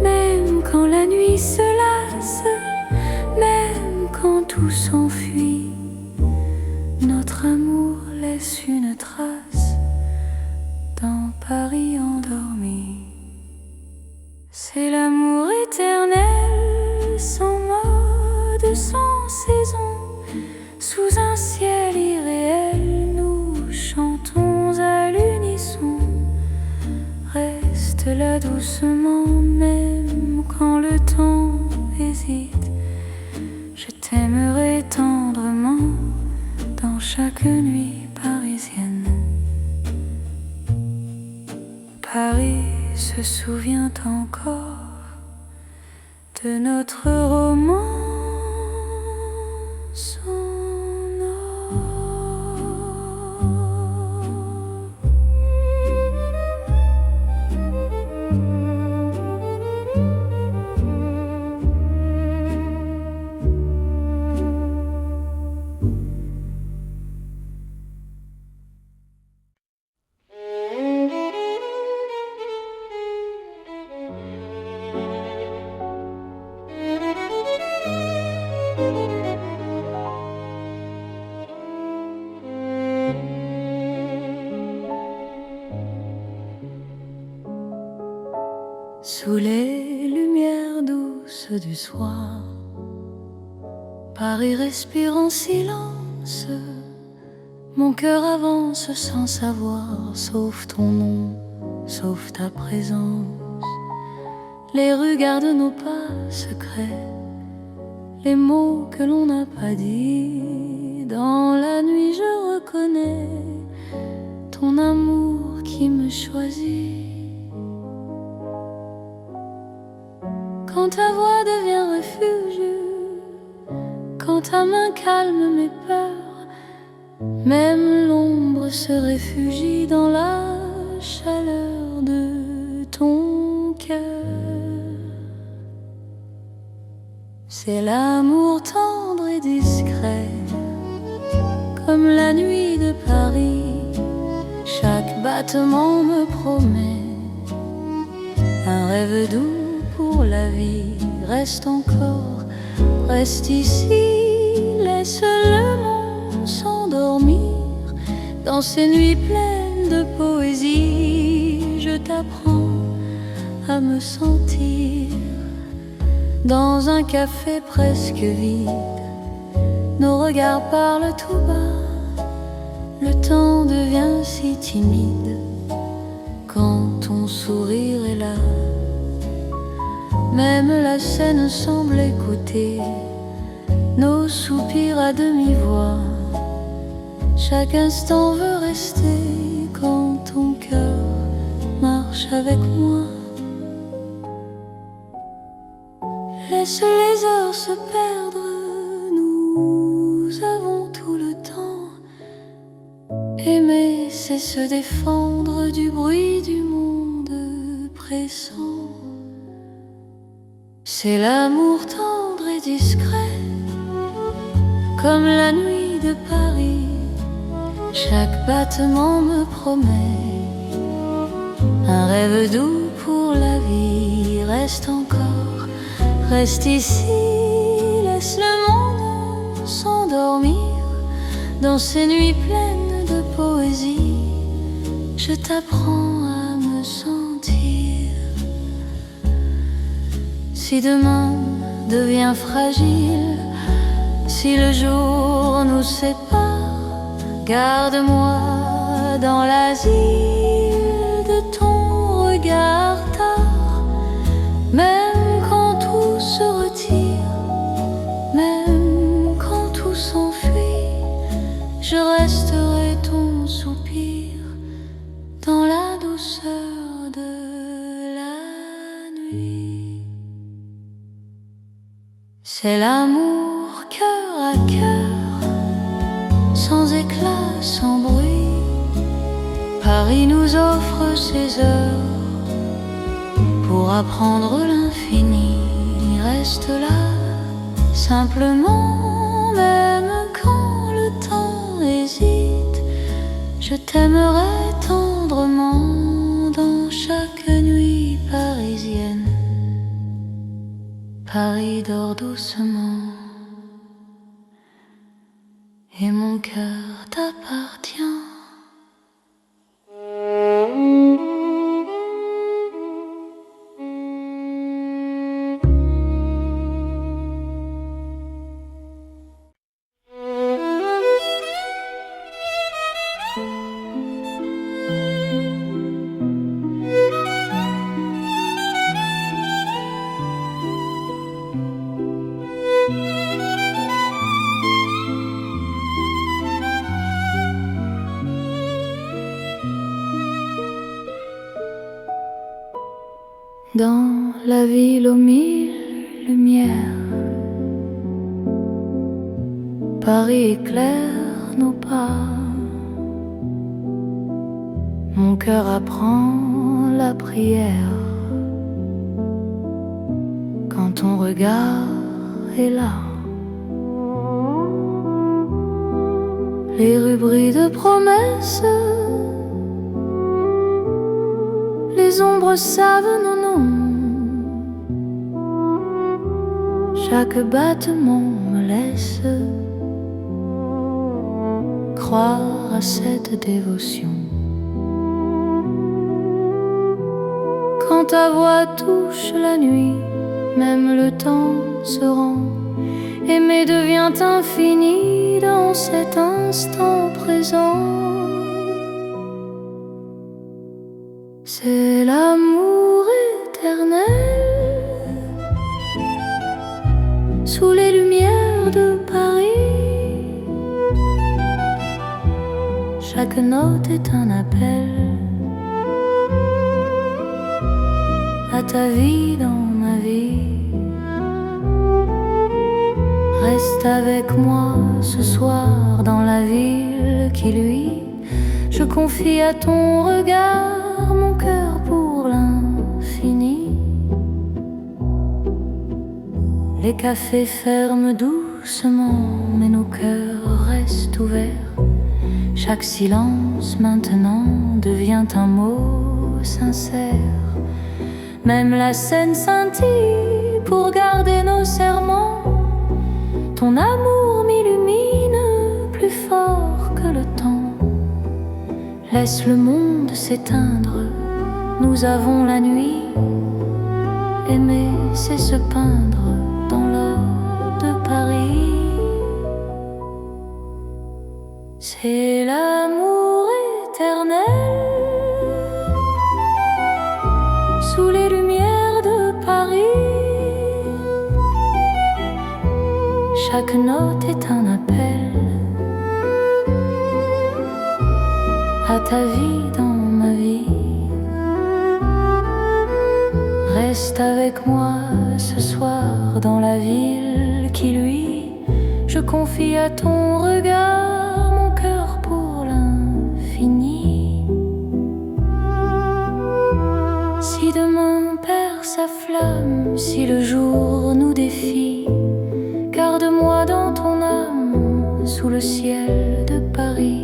Même quand la nuit se lasse, même quand tout s'enfuit, notre amour laisse une trace dans Paris endormi. C'est l'amour éternel, sans mode, sans saison. Sous un ciel irréel, nous chantons à l'unisson. Reste là doucement, même quand le temps hésite. Je t'aimerai tendrement dans chaque nuit parisienne. Paris se souvient encore de notre romance en or. Sous les lumières douces du soir, Paris respire en silence. Mon cœur avance sans savoir, sauf ton nom, sauf ta présence. Les rues gardent nos pas secrets, les mots que l'on n'a pas dit. Dans la nuit je reconnais ton amour qui me choisit. Quand ta voix devient refuge, quand ta main calme mes peurs, même l'ombre se réfugie dans la chaleur de ton cœur. C'est l'amour tendre et discret, comme la nuit de Paris. Chaque battement me promet un rêve doux pour la vie. Reste encore, reste ici, laisse le monde s'endormir dans ces nuits pleines de poésie. Je t'apprends à me sentir dans un café presque vide. Nos regards parlent tout bas, le temps devient si timide quand ton sourire est là. Même la scène semble écouter nos soupirs à demi-voix. Chaque instant veut rester quand ton cœur marche avec moi. Laisse les heures se perdre, nous avons tout le temps. Aimer, c'est se défendre du bruit du monde pressant. C'est l'amour tendre et discret, comme la nuit de Paris. Chaque battement me promet un rêve doux pour la vie. Reste encore, reste ici, laisse le monde s'endormir dans ces nuits pleines de poésie. Je t'apprends à me sentir. Si demain devient fragile, si le jour nous sépare, garde-moi dans l'asile de ton regard tard. Même quand tout se retire, même quand tout s'enfuit, je resterai ton soupir dans la douceur de la nuit. C'est l'amour cœur à cœur, sans éclat, sans bruit. Paris nous offre ses heures pour apprendre l'infini. Reste là, simplement, même quand le temps hésite. Je t'aimerai tendrement dans chaque nuit parisienne. dort doucement et mon cœur t'appartient. Dans la ville aux mille lumières, Paris éclaire nos pas. Mon cœur apprend la prière quand ton regard est là. Les rues brillent de promesses, les ombres savent nos noms. Chaque battement me laisse croire à cette dévotion. Quand ta voix touche la nuit, même le temps se rend. Aimer devient infini dans cet instant présent. C'est l'amour éternel sous les lumières de Paris. Chaque note est un appel à ta vie dans ma vie. Reste avec moi ce soir dans la ville qui luit. Je confie à ton regard mon cœur pour l'infini. Les cafés ferment doucement, mais nos cœurs restent ouverts. Chaque silence maintenant devient un mot sincère. Même la scène scintille pour garder nos serments. Ton amour m'illumine plus fort que le temps. Laisse le monde s'éteindre, nous avons la nuit. Aimer, c'est se peindre dans l'or de Paris. C'est l'amour éternel sous les lumières de Paris. Chaque note est un appel à ta vie dans ma vie. Reste avec moi ce soir dans la ville qui luit. Je confie à ton regard mon cœur pour l'infini. Si demain perd sa flamme, si le jour nous défie, garde-moi dans ton âme sous le ciel de Paris.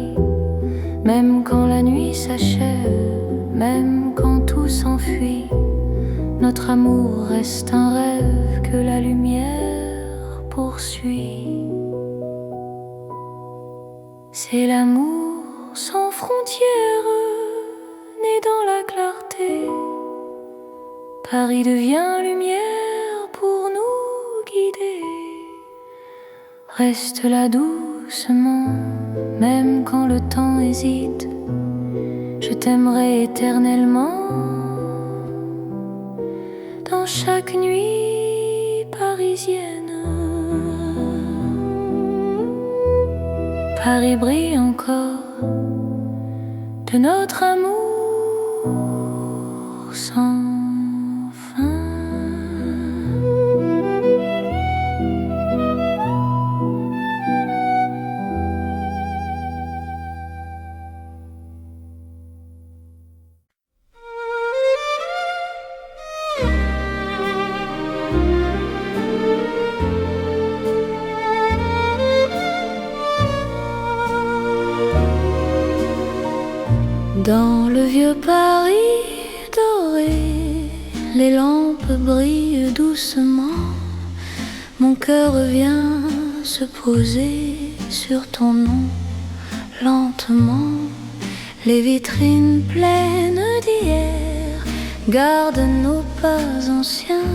Même quand la nuit s'achève, même quand tout s'enfuit, notre amour reste un rêve que la lumière poursuit. C'est l'amour sans frontières, né dans la clarté. Paris devient lumière pour nous guider. Reste là doucement, même quand le temps hésite. Je t'aimerai éternellement. Dans chaque nuit parisienne, Paris brille encore de notre amour sans fin. Dans le vieux Paris doré, les lampes brillent doucement. Mon cœur revient se poser sur ton nom lentement. Les vitrines pleines d'hier gardent nos pas anciens.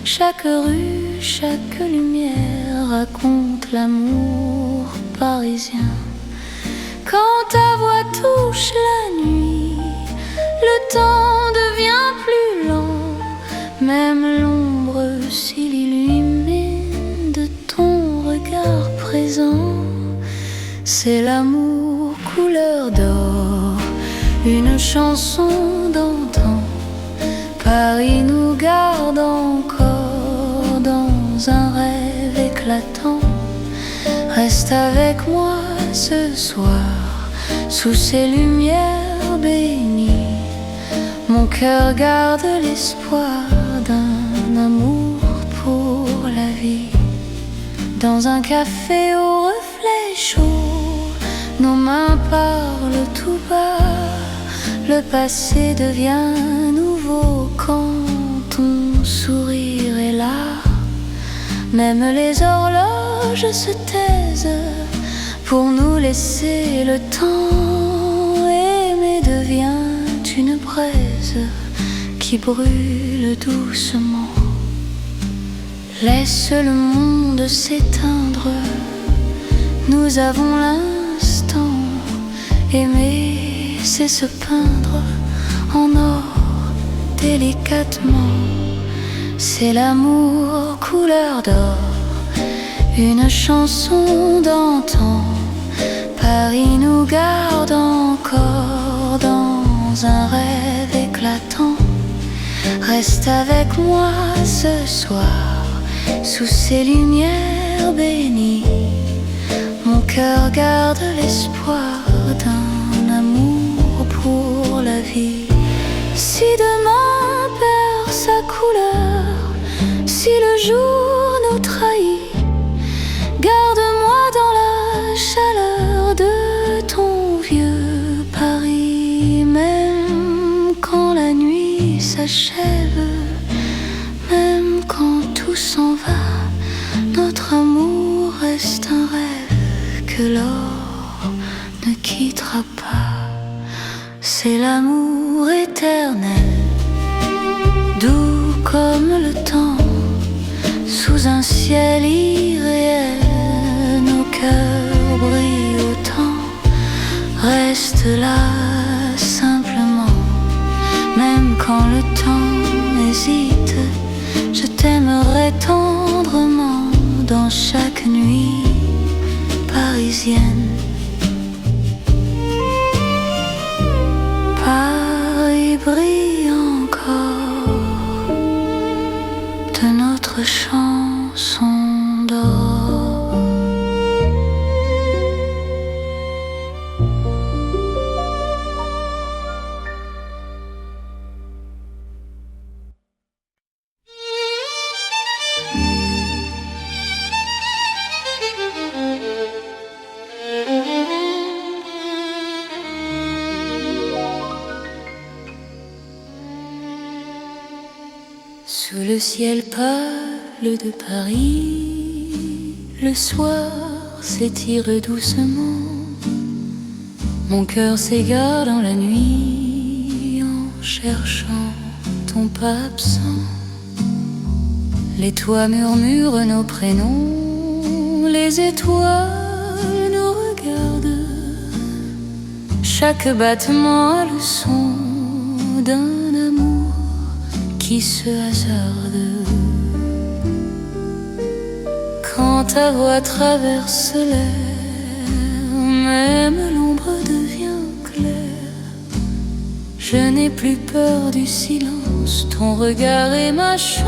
Chaque rue, chaque lumière raconte l'amour parisien. Quand ta voix touche la nuit, le temps devient plus lent. Même l'ombre s'illumine de ton regard présent. C'est l'amour couleur d'or, une chanson d'antan. Paris nous garde encore dans un rêve éclatant. Reste avec moi ce soir, sous ces lumières bénies. Mon cœur garde l'espoir d'un amour pour la vie. Dans un café au reflet chaud, nos mains parlent tout bas. Le passé devient nouveau quand ton sourire est là. Même les horloges se taisent pour nous laisser le temps. Aimer devient une braise qui brûle doucement. Laisse le monde s'éteindre, nous avons l'instant. Aimer, c'est se peindre en or délicatement. C'est l'amour couleur d'or, une chanson d'antan. Paris nous garde encore dans un rêve éclatant. Reste avec moi ce soir, sous ces lumières bénies. Mon cœur garde l'espoir d'un amour pour la vie. Si demain perd sa couleur, si le jour nous trahit, garde-moi dans la chaleur de ton vieux Paris. Même quand la nuit s'achève, même quand tout s'en va, notre amour reste un rêve que l'or ne quittera pas. C'est l'amour éternel, doux comme le temps, sous un ciel irréel. Nos cœurs brillent autant. Reste là simplement, même quand le temps hésite. Je t'aimerai tendrement dans chaque nuit parisienne. Paris brille encore de notre chanson d'or. Sous le ciel pâle de Paris, le soir s'étire doucement. Mon cœur s'égare dans la nuit en cherchant ton pas absent. Les toits murmurent nos prénoms, les étoiles nous regardent. Chaque battement a le son d'un amour qui se hasarde. Quand ta voix traverse l'air, même l'ombre devient claire. Je n'ai plus peur du silence, ton regard est ma chance.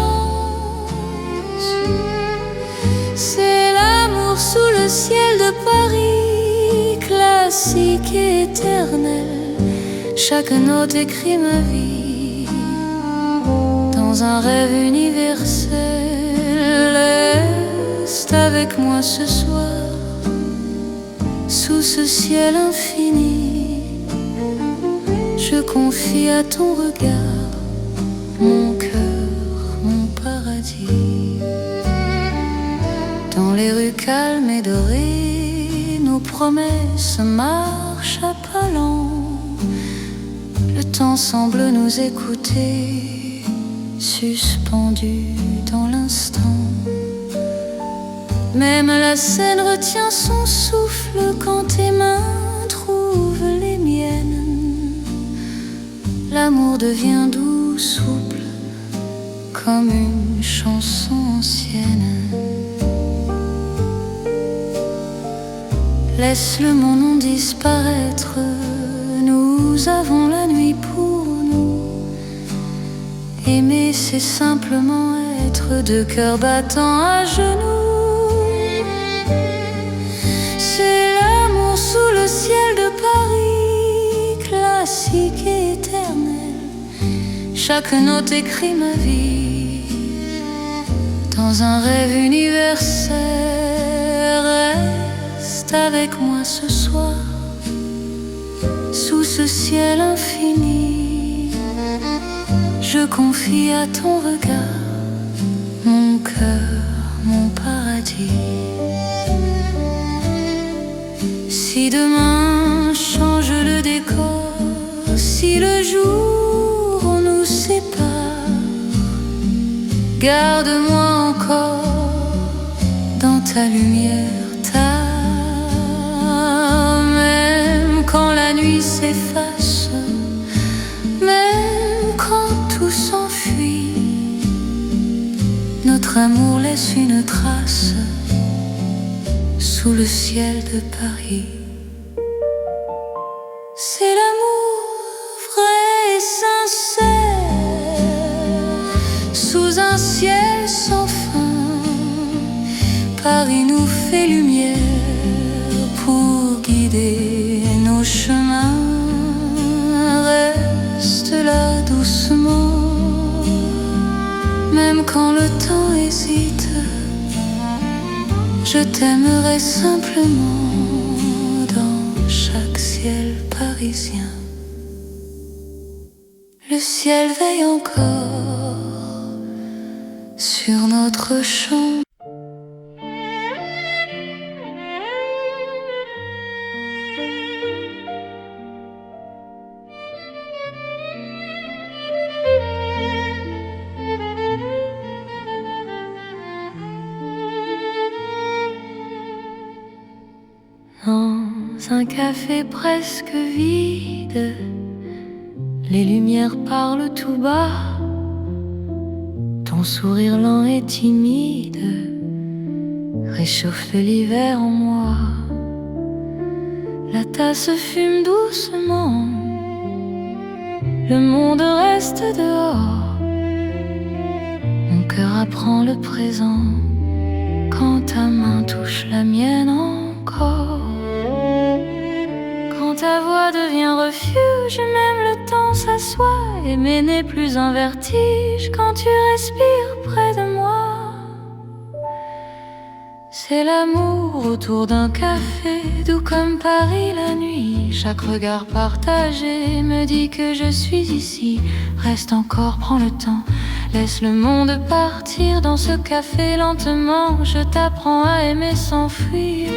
C'est l'amour sous le ciel de Paris, classique et éternel. Chaque note écrit ma vie dans un rêve universel. Reste avec moi ce soir, sous ce ciel infini. Je confie à ton regard mon cœur, mon paradis. les rues calmes et dorées, nos promesses marchent à pas lents. Le temps semble nous écouter, suspendu dans l'instant. Même la scène retient son souffle quand tes mains trouvent les miennes. L'amour devient doux, souple, comme une chanson ancienne. Laisse le monde disparaître, nous avons la nuit pour nous. Aimer, c'est simplement être deux cœurs battant à genoux. C'est l'amour sous le ciel de Paris, classique et éternel. Chaque note écrit ma vie dans un rêve universel. Reste avec moi ce soir, sous ce ciel infini. Je confie à ton regard mon cœur, mon paradis. Si demain change le décor, si le jour nous sépare, garde-moi encore dans ta lumière, même quand la nuit s'efface, même quand tout s'enfuit, notre amour laisse une trace sous le ciel de Paris. C'est l'amour vrai et sincère, sous un ciel sans fin. Paris nous fait lumière pour guider nos chemins. Reste là doucement, même quand le temps hésite. Je t'aimerai simplement dans chaque ciel parisien. Le ciel veille encore sur notre champ. Dans un café presque vide, les lumières parlent tout bas. Ton sourire lent et timide réchauffe l'hiver en moi. La tasse fume doucement, le monde reste dehors. Mon cœur apprend le présent quand ta main touche la mienne encore. Quand ta voix devient refuge, même le temps s'assoit. Aimer n'est plus un vertige quand tu respires près de moi. C'est l'amour autour d'un café, doux comme Paris la nuit. Chaque regard partagé me dit que je suis ici. Reste encore, prends le temps, laisse le monde partir dans ce café lentement. Je t'apprends à aimer sans fuir.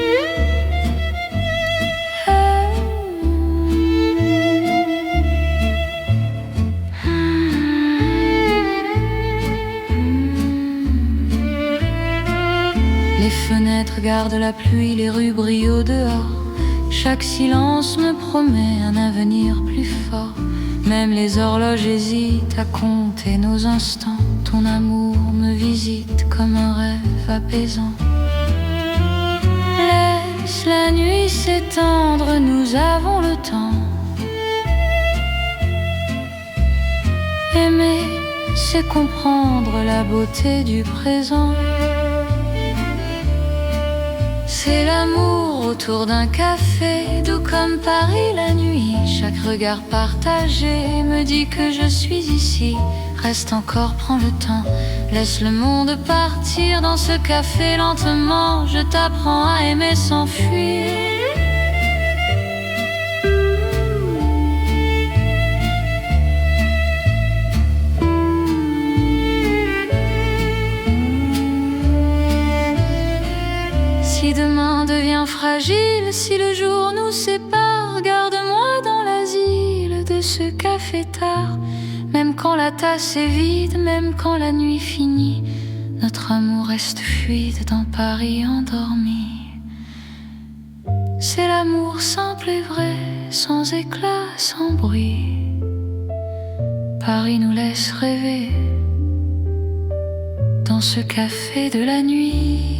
Les fenêtres gardent la pluie, les rues brillent au dehors. Chaque silence me promet un avenir plus fort. Même les horloges hésitent à compter nos instants. Ton amour me visite comme un rêve apaisant. Laisse la nuit s'étendre, nous avons le temps. Aimer, c'est comprendre la beauté du présent. C'est l'amour autour d'un café, doux comme Paris la nuit. Chaque regard partagé me dit que je suis ici. Reste encore, prends le temps, laisse le monde partir dans ce café lentement. Je t'apprends à aimer sans fuir. fragile. Si le jour nous sépare, garde-moi dans l'asile de ce café tard. Même quand la tasse est vide, même quand la nuit finit, notre amour reste fluide dans Paris endormi. C'est l'amour simple et vrai, sans éclat, sans bruit. Paris nous laisse rêver dans ce café de la nuit.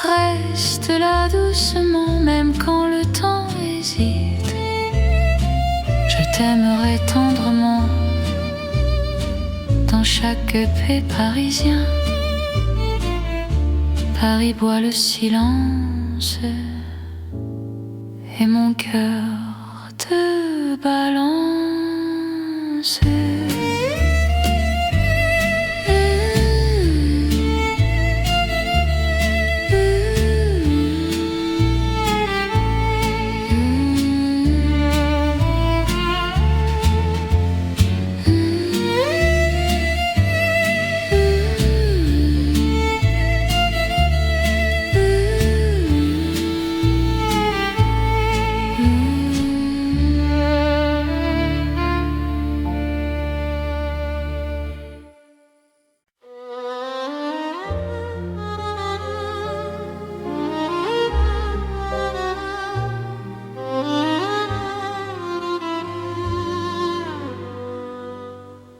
Reste là doucement, même quand le temps hésite. Je t'aimerai tendrement dans chaque paix parisien. Paris boit le silence et mon cœur te balance.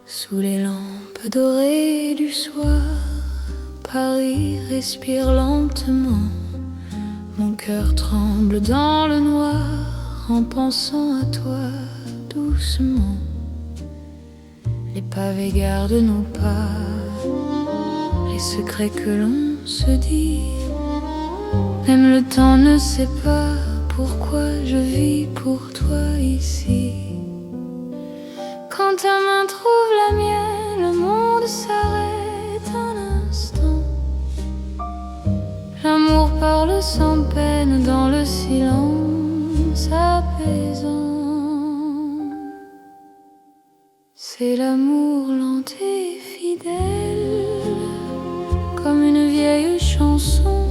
Sous les lampes dorées du soir, Paris respire lentement. Mon cœur tremble dans le noir en pensant à toi doucement. Les pavés gardent nos pas, les secrets que l'on se dit. Même le temps ne sait pas pourquoi je vis pour toi ici. Quand ta main trouve la mienne, le monde s'arrête un instant. L'amour parle sans peine dans le silence apaisant. C'est l'amour lent et fidèle, comme une vieille chanson.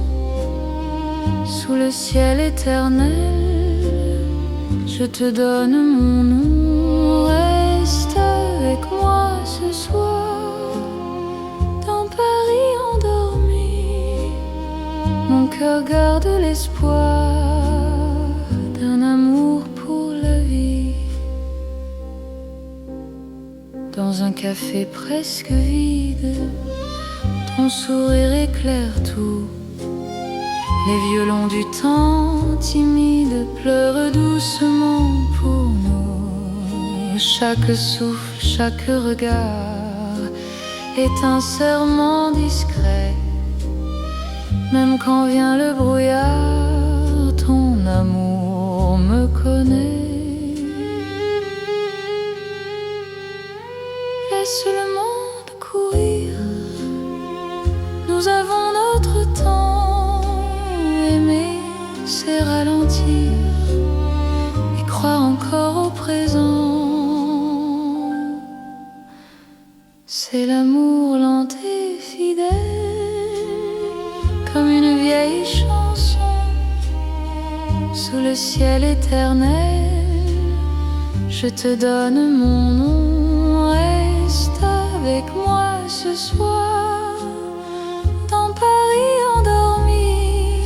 Sous le ciel éternel, je te donne mon nom. Reste avec moi ce soir, dans Paris endormi. Mon cœur garde l'espoir d'un amour pour la vie. Dans un café presque vide, ton sourire éclaire tout. Les violons du temps timide pleurent doucement pour nous. Chaque souffle, chaque regard est un serment discret. Même quand vient le brouillard, ton amour me connaît. Laisse le monde courir, nous avons notre temps. Aimer, c'est ralentir et croire encore au présent. C'est l'amour lent et fidèle, comme une vieille chanson. Sous le ciel éternel, je te donne mon nom. Reste avec moi ce soir, dans Paris endormi.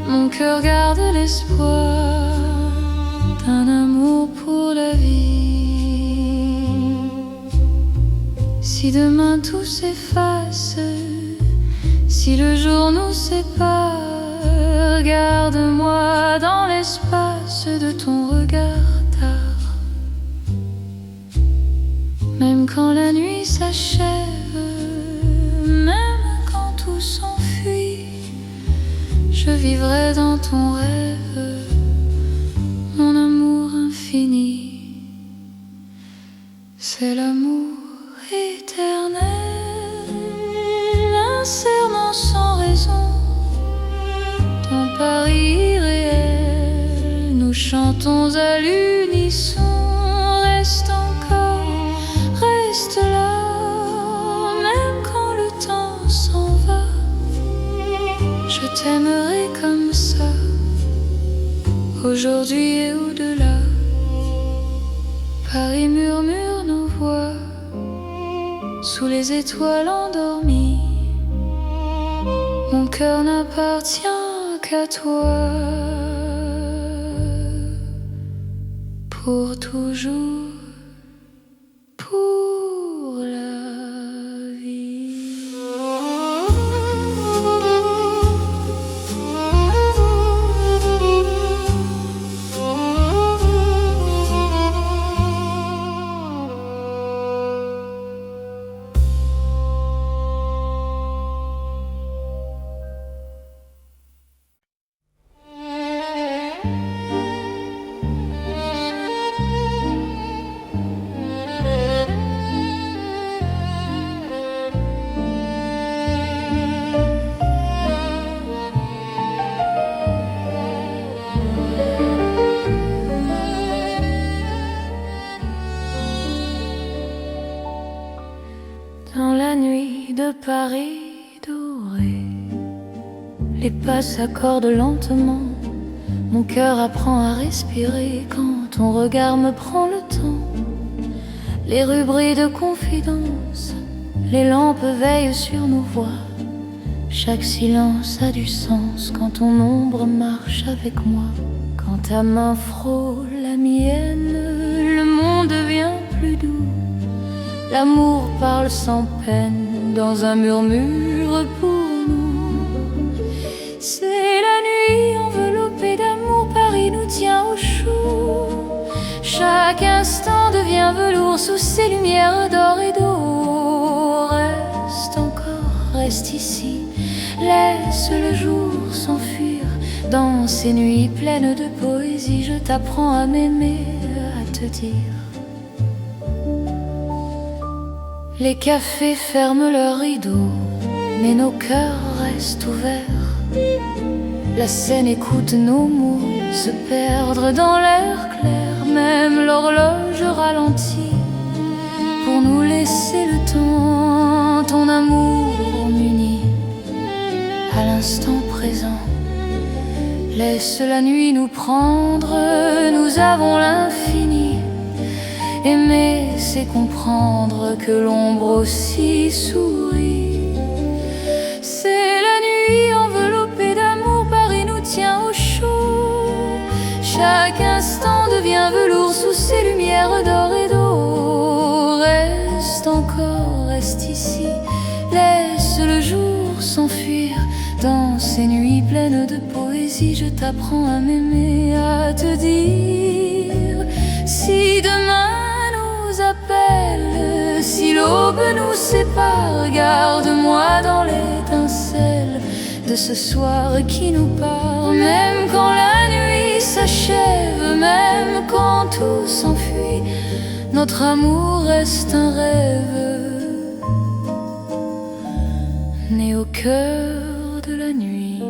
Mon cœur garde l'espoir d'un amour pour la vie. Si demain tout s'efface, si le jour nous sépare, garde-moi dans l'espace de ton regard tard. Même quand la nuit s'achève, même quand tout s'enfuit, je vivrai dans ton rêve, mon amour infini. C'est l'amour éternel, un serment sans raison. Dans Paris réel, nous chantons à l'unisson. Reste encore, reste là, même quand le temps s'en va. t'aimerai comme ça, aujourd'hui et au-delà. Paris murmure nos voix sous les étoiles endormies. Mon cœur n'appartient qu'à toi, pour toujours, pour la vie. Dans la nuit de Paris doré, les pas s'accordent lentement. Mon cœur apprend à respirer quand ton regard me prend le temps. Les rues brillent de confidence, les lampes veillent sur nos voix. Chaque silence a du sens quand ton ombre marche avec moi. Quand ta main frôle la mienne, le monde devient plus doux. L'amour parle sans peine dans un murmure pour nous. C'est la nuit enveloppée d'amour, Paris nous tient au chaud. Chaque instant devient velours sous ces lumières d'or et d'eau. Reste encore, reste ici, laisse le jour s'enfuir. Dans ces nuits pleines de poésie, je t'apprends à m'aimer, à te dire. Les cafés ferment leurs rideaux, mais nos cœurs restent ouverts. La scène écoute nos mots se perdre dans l'air clair. Même l'horloge ralentit pour nous laisser le temps. Ton amour m'unit à l'instant présent. Laisse la nuit nous prendre, nous avons l'infini. Aimer, c'est comprendre que l'ombre aussi sourit. C'est la nuit enveloppée d'amour, Paris nous tient au chaud. Chaque instant devient velours sous ces lumières d'or et d'eau. Reste encore, reste ici, laisse le jour s'enfuir. Dans ces nuits pleines de poésie, je t'apprends à m'aimer, à te dire. Si demain appelle, si l'aube nous sépare, garde-moi dans l'étincelle de ce soir qui nous part. Même quand la nuit s'achève, même quand tout s'enfuit, notre amour reste un rêve né au cœur de la nuit.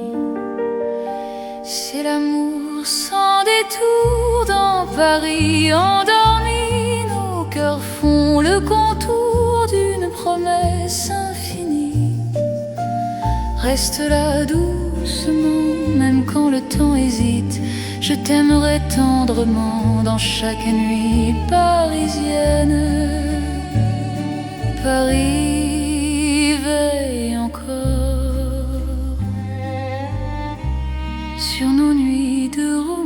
C'est l'amour sans détour dans Paris endormi. Cœurs font le contour d'une promesse infinie. Reste là doucement, même quand le temps hésite. Je t'aimerai tendrement dans chaque nuit parisienne. Paris veille encore sur nos nuits de romance.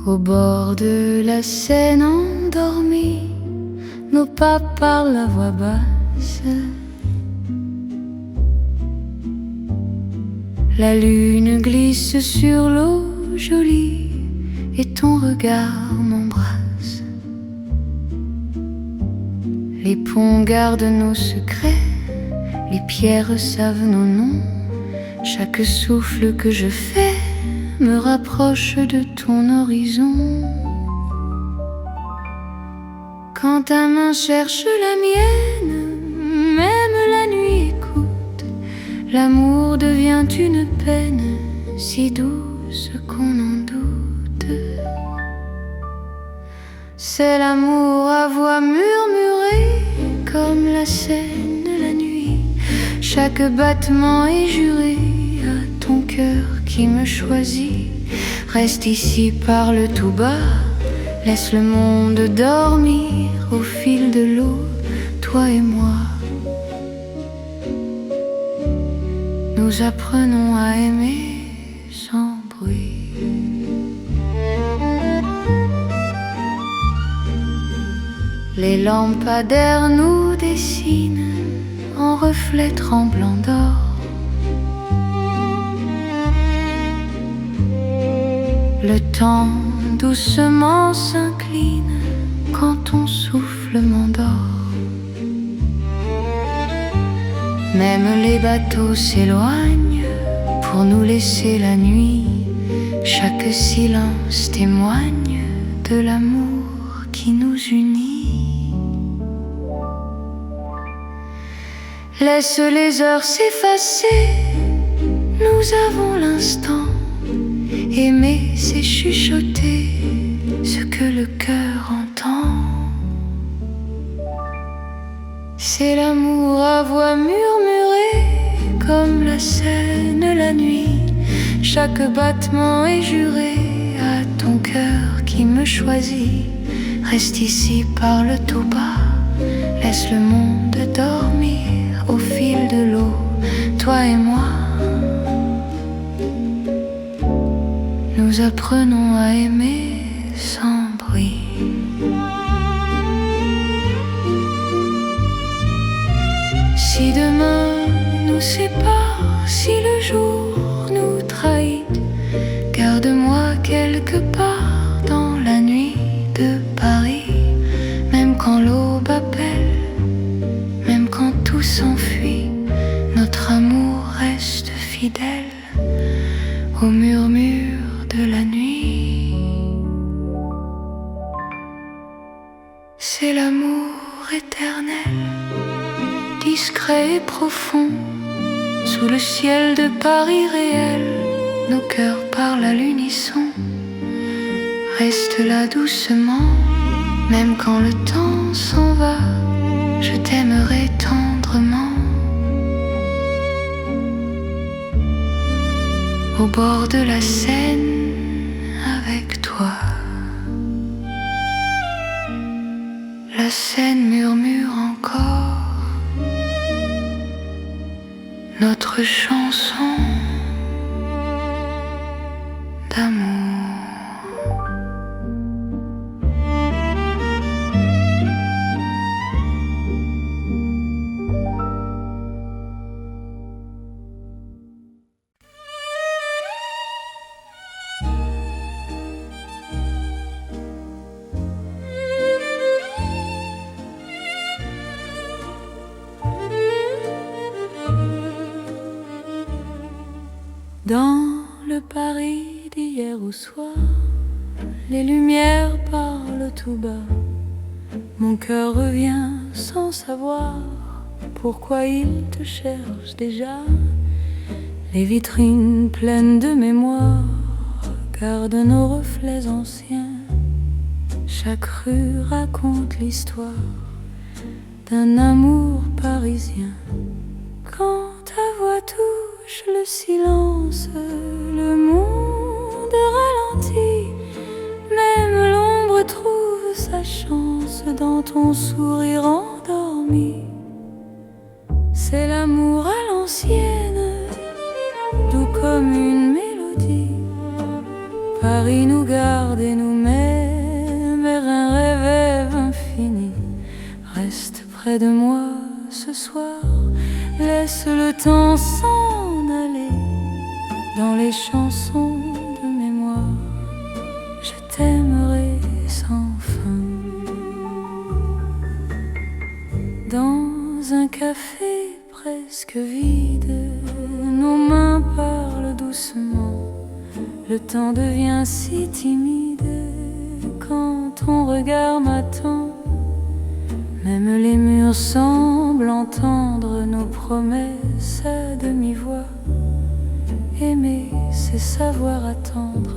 Au bord de la Seine endormie, nos pas parlent à voix basse. La lune glisse sur l'eau jolie et ton regard m'embrasse. Les ponts gardent nos secrets, les pierres savent nos noms. Chaque souffle que je fais me rapproche de ton horizon. Quand ta main cherche la mienne, même la nuit écoute. L'amour devient une peine si douce qu'on en doute. C'est l'amour à voix murmurée comme la Seine la nuit. Chaque battement est juré à ton cœur qui me choisit. Reste ici, parle tout bas, laisse le monde dormir au fil de l'eau, toi et moi. Nous apprenons à aimer sans bruit. Les lampadaires nous dessinent en reflets tremblants d'or. Le temps doucement s'incline quand ton souffle m'endort. Même les bateaux s'éloignent pour nous laisser la nuit. Chaque silence témoigne de l'amour qui nous unit. Laisse les heures s'effacer, nous avons l'instant. Aimer, c'est chuchoter ce que le cœur entend. C'est l'amour à voix murmurée comme la Seine la nuit. Chaque battement est juré à ton cœur qui me choisit. Reste ici, parle tout bas, laisse le monde dormir au fil de l'eau, toi et moi. Nous apprenons à aimer sans bruit. Si demain nous sépare, si le jour nous trahit, garde-moi quelque part dans la nuit de Paris. Même quand l'aube appelle, même quand tout s'enfuit, notre amour reste fidèle au murmure de la nuit. C'est l'amour éternel, discret et profond. Sous le ciel de Paris réel, nos cœurs parlent à l'unisson. Reste là doucement, même quand le temps s'en va, je t'aimerai tendrement. Au bord de la Seine avec toi. La Seine murmure encore notre chanson d'amour. Dans le Paris d'hier au soir, les lumières parlent tout bas. Mon cœur revient sans savoir pourquoi il te cherche déjà. Les vitrines pleines de mémoire gardent nos reflets anciens. Chaque rue raconte l'histoire d'un amour parisien. Quand ta voix touche le silence, le monde ralentit. Même l'ombre trouve sa chance dans ton sourire endormi. C'est l'amour à l'ancienne, doux comme une mélodie. Paris nous garde et nous met vers un rêve infini. reste près de moi ce soir. Laisse le temps s'en aller dans les chansons de mémoire. Je t'aimerai sans fin. Dans un café presque vide, nos mains parlent doucement. Le temps devient si timide quand ton regard m'attend. Même les murs semblent entendre nos promesses à demi-voix. Aimer, c'est savoir attendre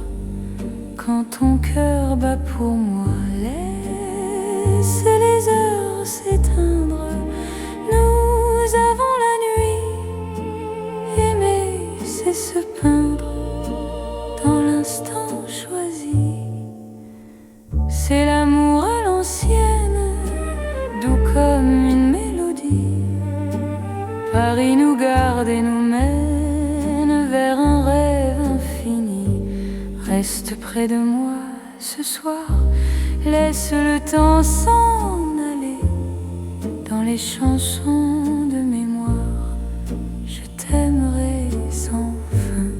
quand ton cœur bat pour moi. Laisse les heures s'éteindre, nous avons la nuit. Aimer, c'est se peindre dans l'instant choisi. C'est l'amour à l'ancienne, doux comme une mélodie. Paris nous garde et nous mène vers un rêve infini. Reste près de moi ce soir, laisse le temps s'en aller dans les chansons de mémoire. Je t'aimerai sans fin.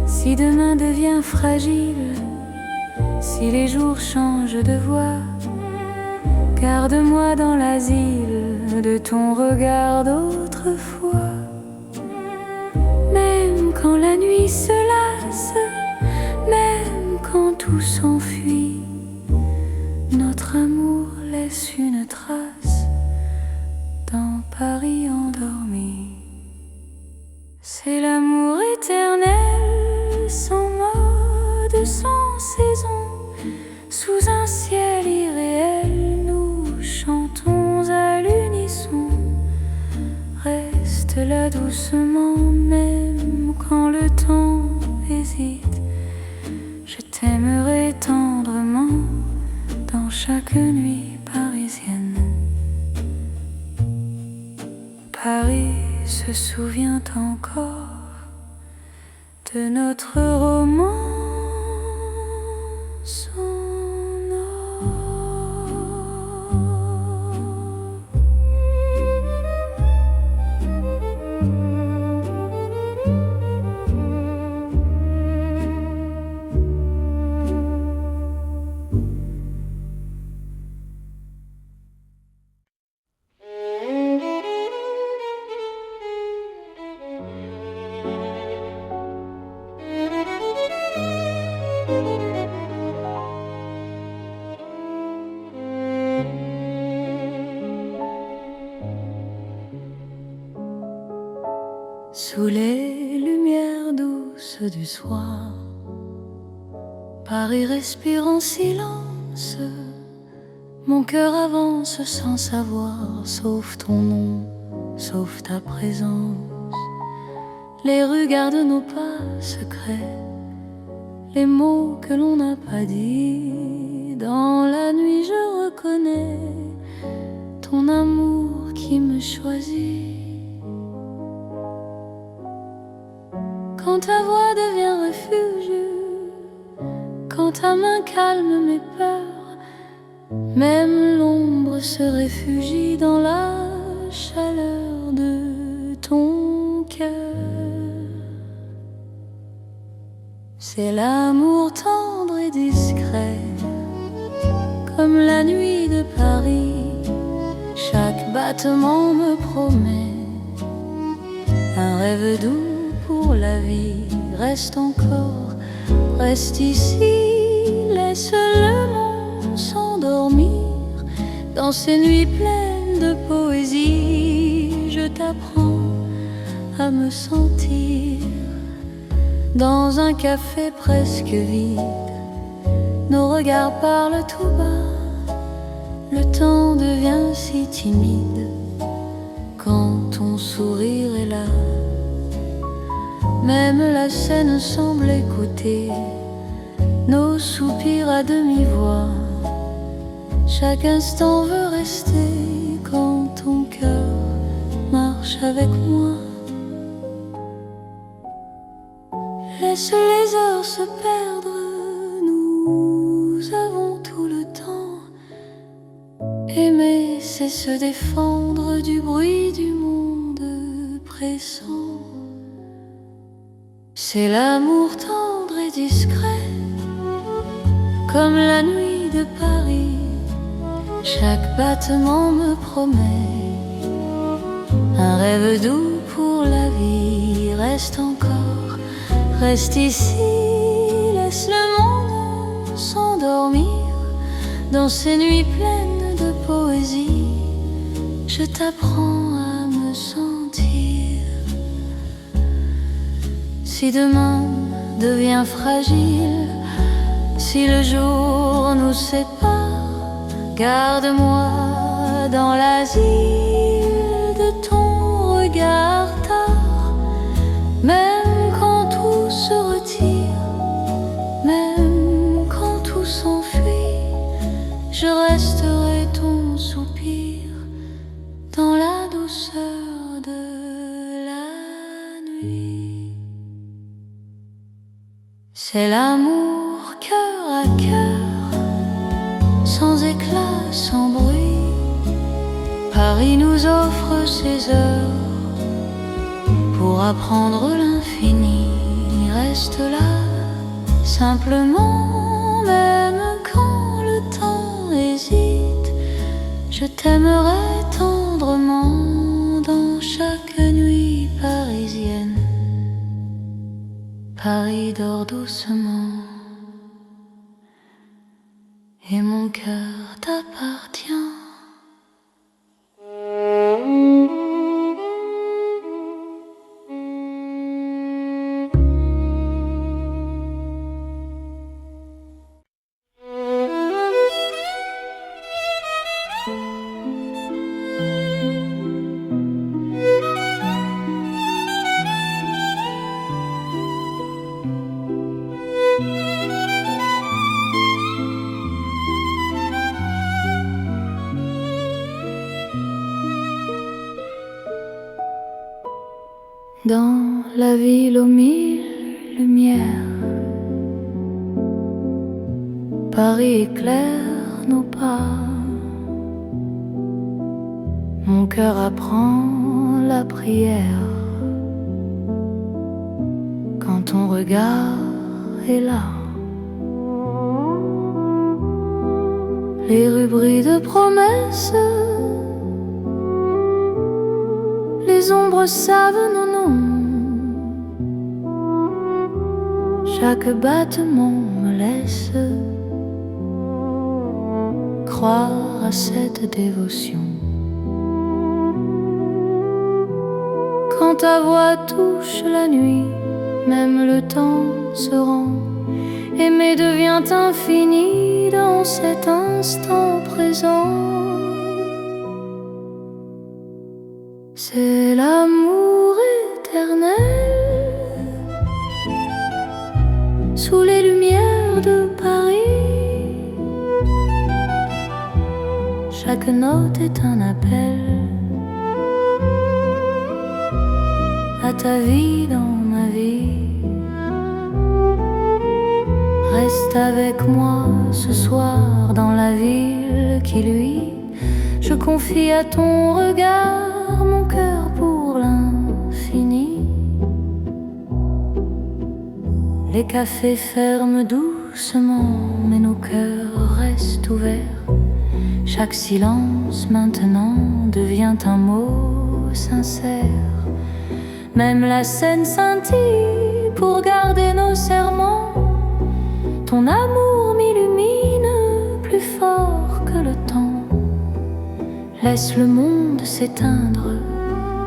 Si demain devient fragile, si les jours changent de voix, garde-moi dans l'asile de ton regard d'autrefois. Même quand la nuit se lasse, même quand tout s'enfuit, notre amour laisse une trace dans Paris endormi. C'est l'amour éternel, sans mode, sans saison. Sous un ciel irréel, nous chantons à l'unisson. Reste là doucement, même quand le temps hésite. Je t'aimerai tendrement dans chaque nuit parisienne. Paris se souvient encore de notre romance. Sous les lumières douces du soir, Paris respire en silence. Mon cœur avance sans savoir, sauf ton nom, sauf ta présence. Les rues gardent nos pas secrets, les mots que l'on n'a pas dit. Dans la nuit je reconnais ton amour qui me choisit. Quand ta voix devient refuge, quand ta main calme mes peurs, même l'ombre se réfugie dans la chaleur de ton cœur. C'est l'amour tendre et discret, comme la nuit de Paris. Chaque battement me promet un rêve doux pour la vie. Reste encore, reste ici, laisse le monde s'endormir dans ces nuits pleines de poésie. Je t'apprends à me sentir dans un café presque vide. Nos regards parlent tout bas, le temps devient si timide quand ton sourire est là. Même la scène semble écouter nos soupirs à demi-voix. Chaque instant veut rester quand ton cœur marche avec moi. Laisse les heures se perdre, nous avons tout le temps. Aimer, c'est se défendre du bruit du monde pressant. C'est l'amour tendre et discret, comme la nuit de Paris. Chaque battement me promet un rêve doux pour la vie. Reste encore, reste ici, laisse le monde s'endormir dans ces nuits pleines de poésie. Je t'apprends à me sentir. Si demain devient fragile, si le jour nous sépare, garde-moi dans l'asile de ton regard tard. Même quand tout se retire, même quand tout s'enfuit, je resterai ton soupir dans la douceur de la nuit. C'est l'amour cœur à cœur, sans éclat, sans bruit. Paris nous offre ses heures pour apprendre l'infini. Reste là, simplement, même quand le temps hésite. Je t'aimerai tendrement dans chaque nuit parisienne. Paris dort doucement et mon cœur t'appartient. Dans la ville aux mille lumières, Paris éclaire nos pas. Mon cœur apprend la prière quand ton regard est là. Les rues brillent de promesses, les ombres savent nos noms. Chaque battement me laisse croire à cette dévotion. Quand ta voix touche la nuit, même le temps se rend. Aimer devient infini dans cet instant présent. C'est l'amour éternel sous les lumières de Paris. Chaque note est un appel à ta vie dans ma vie. Reste avec moi ce soir dans la ville qui luit. Je confie à ton regard mon cœur pour l'infini. Les cafés ferment doucement, mais nos cœurs restent ouverts. Chaque silence maintenant devient un mot sincère. Même la scène scintille pour garder nos serments. Ton amour m'illumine plus fort que le temps. Laisse le monde s'éteindre,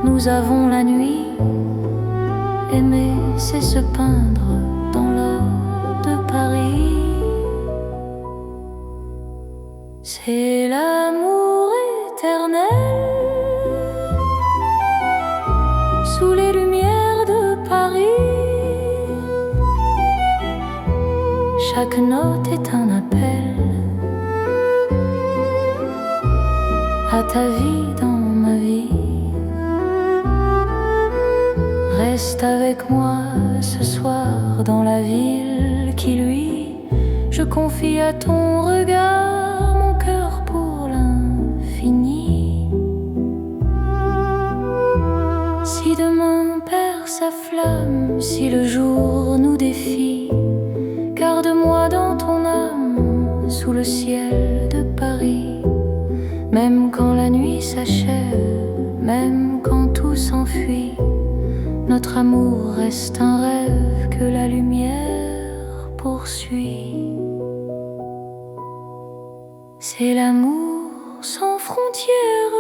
nous avons la nuit. Aimer, c'est se peindre dans l'or de Paris. C'est l'amour éternel sous les lumières de Paris. Chaque note est un appel à ta vie dans ma vie. Reste avec moi ce soir dans la ville qui luit. Je confie à ton regard mon cœur pour l'infini. Même quand la nuit s'achève, même quand tout s'enfuit, notre amour reste un rêve que la lumière poursuit. C'est l'amour sans frontières,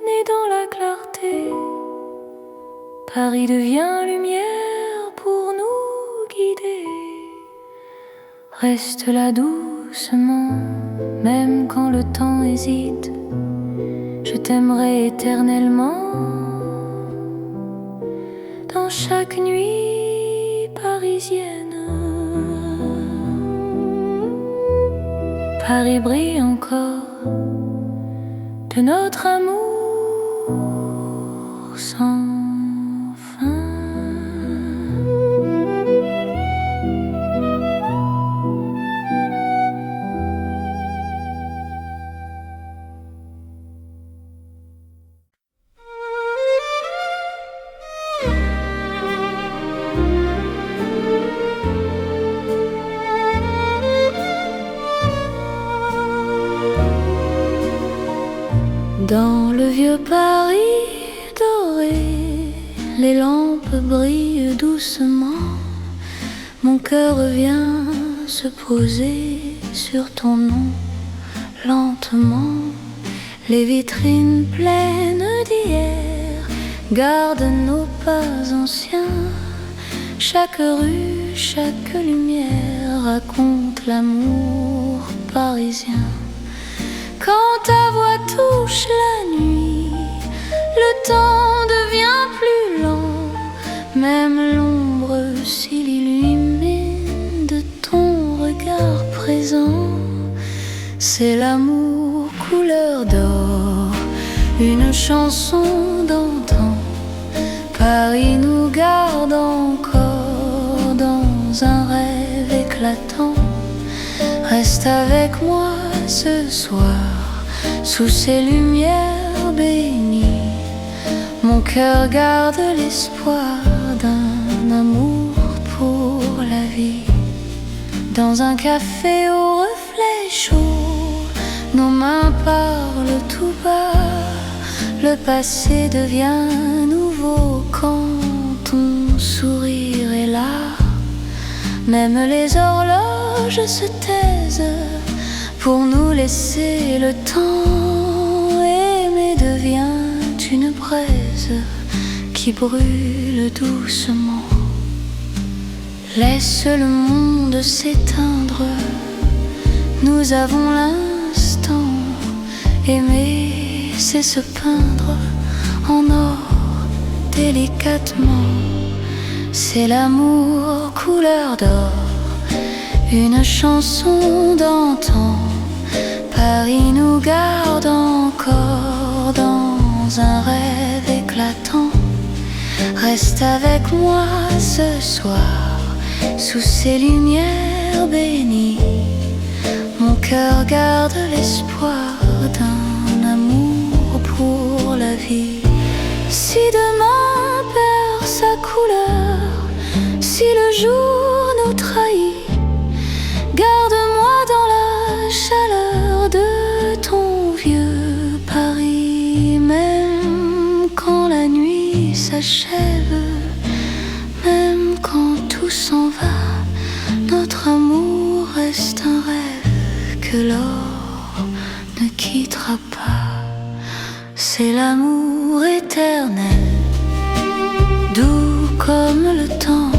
né dans la clarté. Paris devient lumière pour nous guider. Reste là doucement, même quand le temps hésite. Je t'aimerai éternellement. Dans chaque nuit parisienne, Paris brille encore de notre amour sans fin. Dans le vieux Paris doré, les lampes brillent doucement. Mon cœur vient se poser sur ton nom lentement. Les vitrines pleines d'hier gardent nos pas anciens. Chaque rue, chaque lumière raconte l'amour parisien. Quand ta voix touche la nuit, le temps devient plus lent. Même l'ombre s'il illumine de ton regard présent. C'est l'amour couleur d'or, une chanson d'antan. Paris nous garde encore dans un rêve éclatant. Reste avec moi ce soir, sous ces lumières bénies. Mon cœur garde l'espoir d'un amour pour la vie. Dans un café au reflet chaud, nos mains parlent tout bas. Le passé devient nouveau quand ton sourire est là. Même les horloges se taisent pour nous laisser le temps. Aimer devient une braise qui brûle doucement. Laisse le monde s'éteindre, nous avons l'instant. Aimer, c'est se peindre en or délicatement. C'est l'amour couleur d'or, une chanson d'antan. Paris nous garde encore dans un rêve éclatant. Reste avec moi ce soir, sous ces lumières bénies. Mon cœur garde l'espoir d'un amour pour la vie. Si demain perd sa couleur, si le jour nous trahit, garde-moi dans la chaleur de ton vieux Paris. Même quand la nuit s'achève, même quand tout s'en va, notre amour reste un rêve que l'or ne quittera pas. C'est l'amour éternel, doux comme le temps,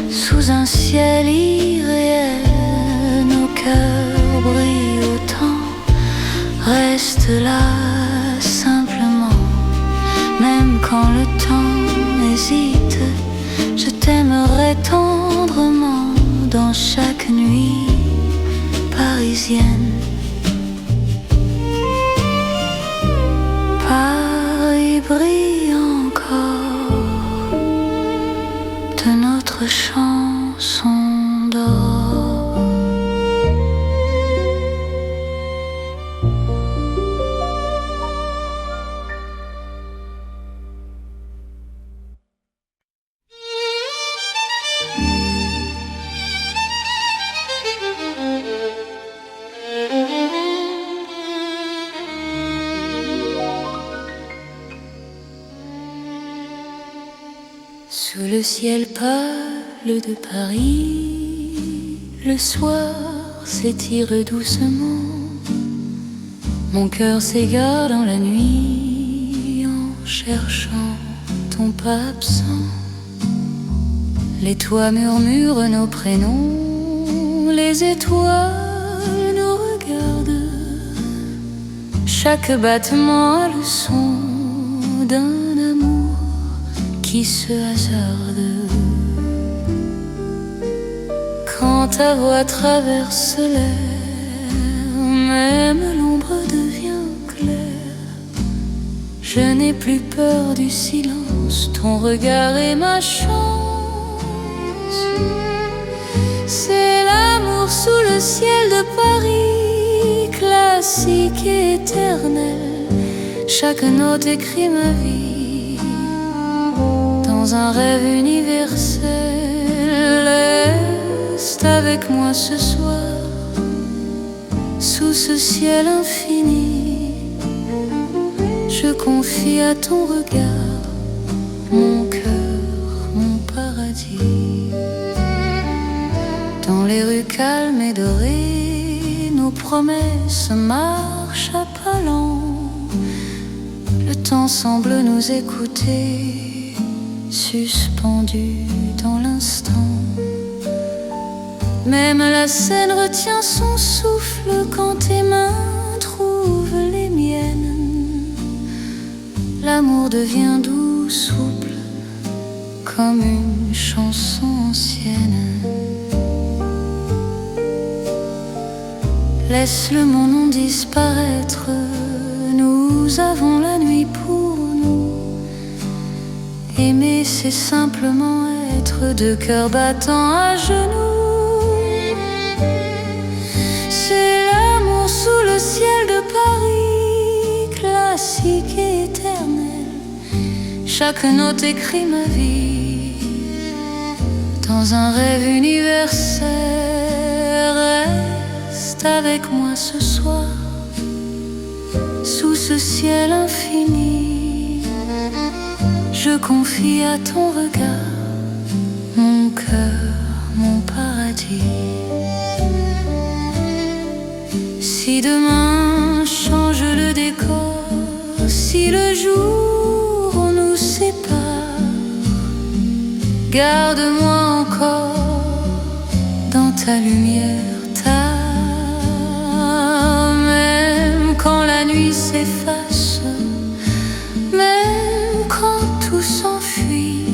sous un ciel irréel. Nos cœurs brillent autant. Reste là simplement, même quand le temps hésite. Je t'aimerai tendrement dans chaque nuit parisienne. Paris brille encore de notre chanson d'or. Sous le ciel pâle de Paris, le soir s'étire doucement. Mon cœur s'égare dans la nuit en cherchant ton pas absent. Les toits murmurent nos prénoms, les étoiles nous regardent. Chaque battement a le son d'un amour qui se hasarde. Quand ta voix traverse l'air, même l'ombre devient claire. Je n'ai plus peur du silence, ton regard est ma chance. C'est l'amour sous le ciel de Paris, classique et éternel. Chaque note écrit ma vie dans un rêve universel. Reste avec moi ce soir, sous ce ciel infini. Je confie à ton regard mon cœur, mon paradis. Dans les rues calmes et dorées, nos promesses marchent à pas lents. Le temps semble nous écouter, suspendu dans l'instant. Même la scène retient son souffle quand tes mains trouvent les miennes. L'amour devient doux, souple, comme une chanson ancienne. Laisse le monde disparaître, nous avons la nuit pour nous. Aimer, c'est simplement être deux cœurs battant à genoux. C'est l'amour sous le ciel de Paris, classique et éternel. Chaque note écrit ma vie dans un rêve universel. Reste avec moi ce soir, sous ce ciel infini. Je confie à ton regard mon cœur, mon paradis. Si demain change le décor, si le jour nous sépare, garde-moi encore dans ta lumière tard. Même quand la nuit s'efface, même quand tout s'enfuit,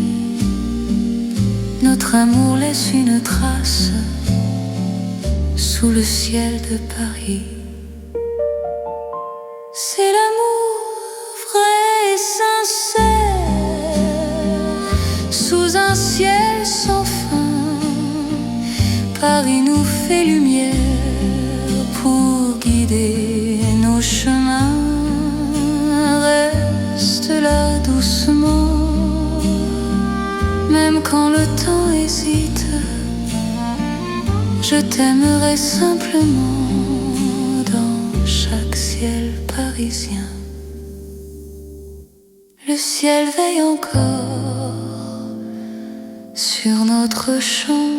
notre amour laisse une trace sous le ciel de Paris. C'est l'amour vrai et sincère, sous un ciel sans fin. Paris nous fait lumière pour guider nos chemins. Reste là doucement, même quand le temps hésite. Je t'aimerai simplement dans chaque ciel parisien. Le ciel veille encore sur notre champ.